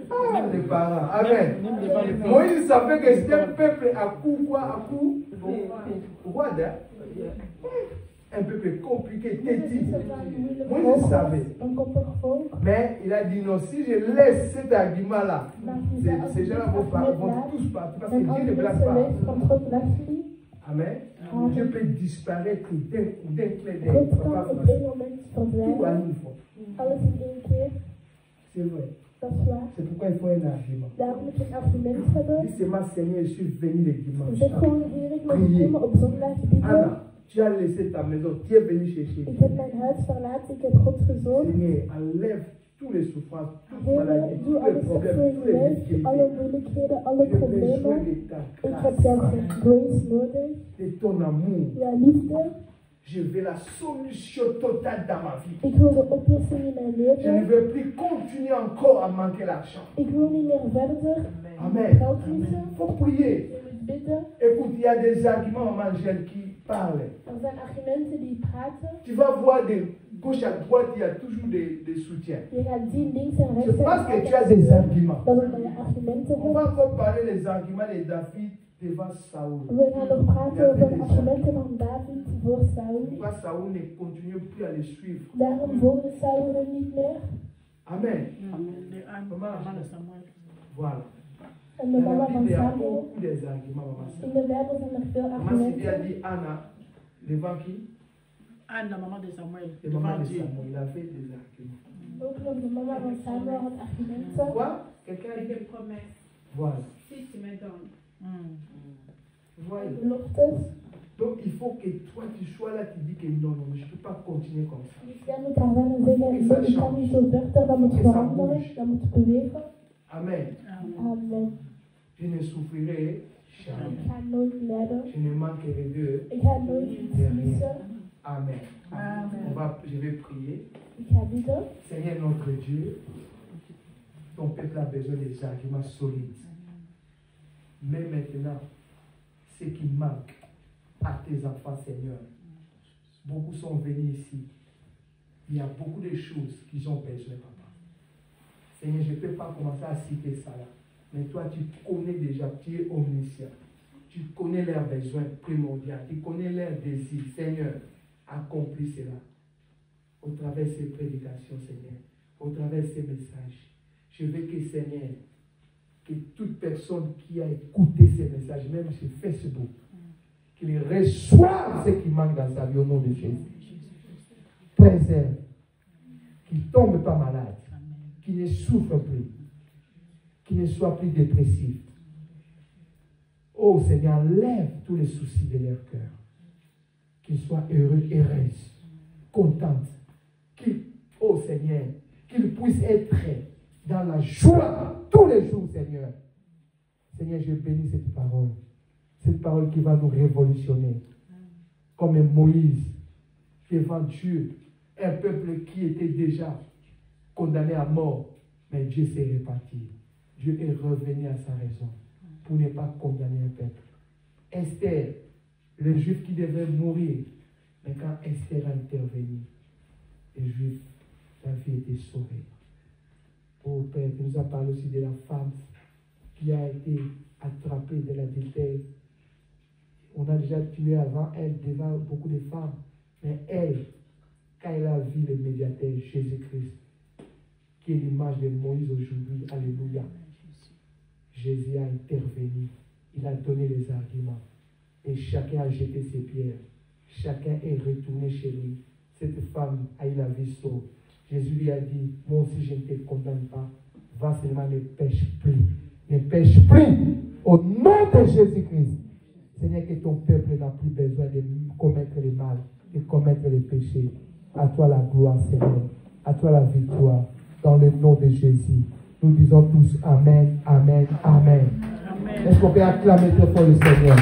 Ah, les parents. Amen. Moïse savait que c'était un peuple à coup, quoi, à coup. Roi, un peuple compliqué, têtu. Moïse savait. Een koppig volk. Mais il a dit non, si je laisse cet argument-là, Maar hij zei, als ces ik dit gens-là vont argument tous partir parce laat, que en Dieu andere ne blague mensen pas. weet van God lacht niet. Amen. Dieu peut disparaître d'un clin d'œil. God kan op één moment Tout à verdwijnen. une fois. Alles in één keer. C'est vrai. Dat is waar. C'est pourquoi il faut un argument. Daarom moet je een argument hebben. Dis seulement, Seigneur, je suis venu le dimanche. Zeg gewoon, Heer, ik mag komen op zondag bidden. Anna, tu as laissé ta maison, tu es venu chercher. Ik heb mijn huis verlaten, ik heb God gezocht. Seigneur, enlève tous les souffrances, toutes les Heer, maladies, doe tous les alles problèmes, voor tous je les lijf, difficultés. alle moeilijkheden, alle J'ai besoin problemen. de ta Ik heb jouw grâce, grace nodig, de ton amour. jouw liefde. Je veux la solution totale dans ma vie. Ik wil de oplossing in mijn Je ne leven. veux plus continuer encore à manquer l'argent. Ik wil niet meer verder Amen. geld missen. Il faut prier. Je moet bidden. Écoute, il y a des arguments, maman Angèle, qui parlent. Er zijn argumenten die praten. Tu vas voir de gauche à droite, il y a toujours des soutiens. Je gaat zien links en Je rechts. pense que tu as des arguments. Dat is omdat je argumenten On va hebt. encore parler des arguments de David devant Saoul. We gaan nog praten over de argumenten van David voor Saul. Pourquoi Saoul ne continue plus à le suivre? Daarom volgde Saul hem niet meer. Amen. Maman de Samuel. Voilà. En de Dans mama la van Bible, il y a Samuel. beaucoup des arguments, maman. In de Bijbel zijn er veel Maman Sylvie a argumenten. dit Anna, devant qui? Anne, la maman de Samuel. Le maman Devant de Dieu. Samuel. Il a fait des arguments. Ook nog de mama van Samuel had argumenten. Quoi? Quelqu'un a Avec dit? des promesses. Voilà. Si tu me donnes. Vous voyez? Beloftes. Donc il faut que toi tu sois là, tu dis que non, non, je ne peux pas continuer comme ça. Dus jij moet daar wel zeggen, nee, ik kan niet zo verder, dat moet veranderen, dat moet bewegen. Amen. Amen. Je ne souffrirai Ik jamais. ga nooit lijden. Je ne manquerai de. Ik ga nooit iets missen. Amen. Je vais prier. Ik ga bidden. Seigneur notre Dieu, ton peuple a besoin des arguments solides. Mais maintenant, ce qui manque à tes enfants, Seigneur, beaucoup sont venus ici. Il y a beaucoup de choses qu'ils ont besoin, papa. Seigneur, je ne peux pas commencer à citer ça là. Mais toi, tu connais déjà, tu es omniscient. Tu connais leurs besoins primordiaux. Tu connais leurs désirs. Seigneur, accomplis cela. Au travers de ces prédications, Seigneur. Au travers de ces messages. Je veux que, Seigneur, que toute personne qui a écouté ces messages, même sur Facebook, qu'il reçoive ce qui manque dans sa vie au nom de Jésus. Préserve. Qu'il ne tombe pas malade. Qu'il ne souffre plus. Qu'il ne soit plus dépressif. Oh Seigneur, lève tous les soucis de leur cœur. Qu'ils soient heureux, heureuses, contentes. Oh Seigneur, qu'ils puissent être dans la joie tous les jours, Seigneur. Seigneur, je bénis cette parole. Cette parole qui va nous révolutionner. Comme Moïse, devant Dieu, un peuple qui était déjà condamné à mort. Mais Dieu s'est réparti. Dieu est revenu à sa raison pour ne pas condamner un peuple. Esther, le juif qui devait mourir, mais quand Esther a intervenu, les juifs, sa vie était sauvée. Oh Père, tu nous as parlé aussi de la femme qui a été attrapée de l'adultère. On a déjà tué avant elle devant beaucoup de femmes. Mais elle, quand elle a vu le médiateur Jésus-Christ, qui est l'image de Moïse aujourd'hui, alléluia, Jésus a intervenu. Il a donné les arguments. Et chacun a jeté ses pierres. Chacun est retourné chez lui. Cette femme a eu la vie sauve. Jésus lui a dit, moi aussi je ne te condamne pas. Va seulement, ne pêche plus. Ne pêche plus. Au nom de Jésus-Christ. Seigneur, que ton peuple n'a plus besoin de commettre le mal, de commettre le péché. À toi la gloire, Seigneur. À toi la victoire. Dans le nom de Jésus. Nous disons tous Amen, Amen, Amen. Est-ce qu'on peut acclamer très fort le Seigneur?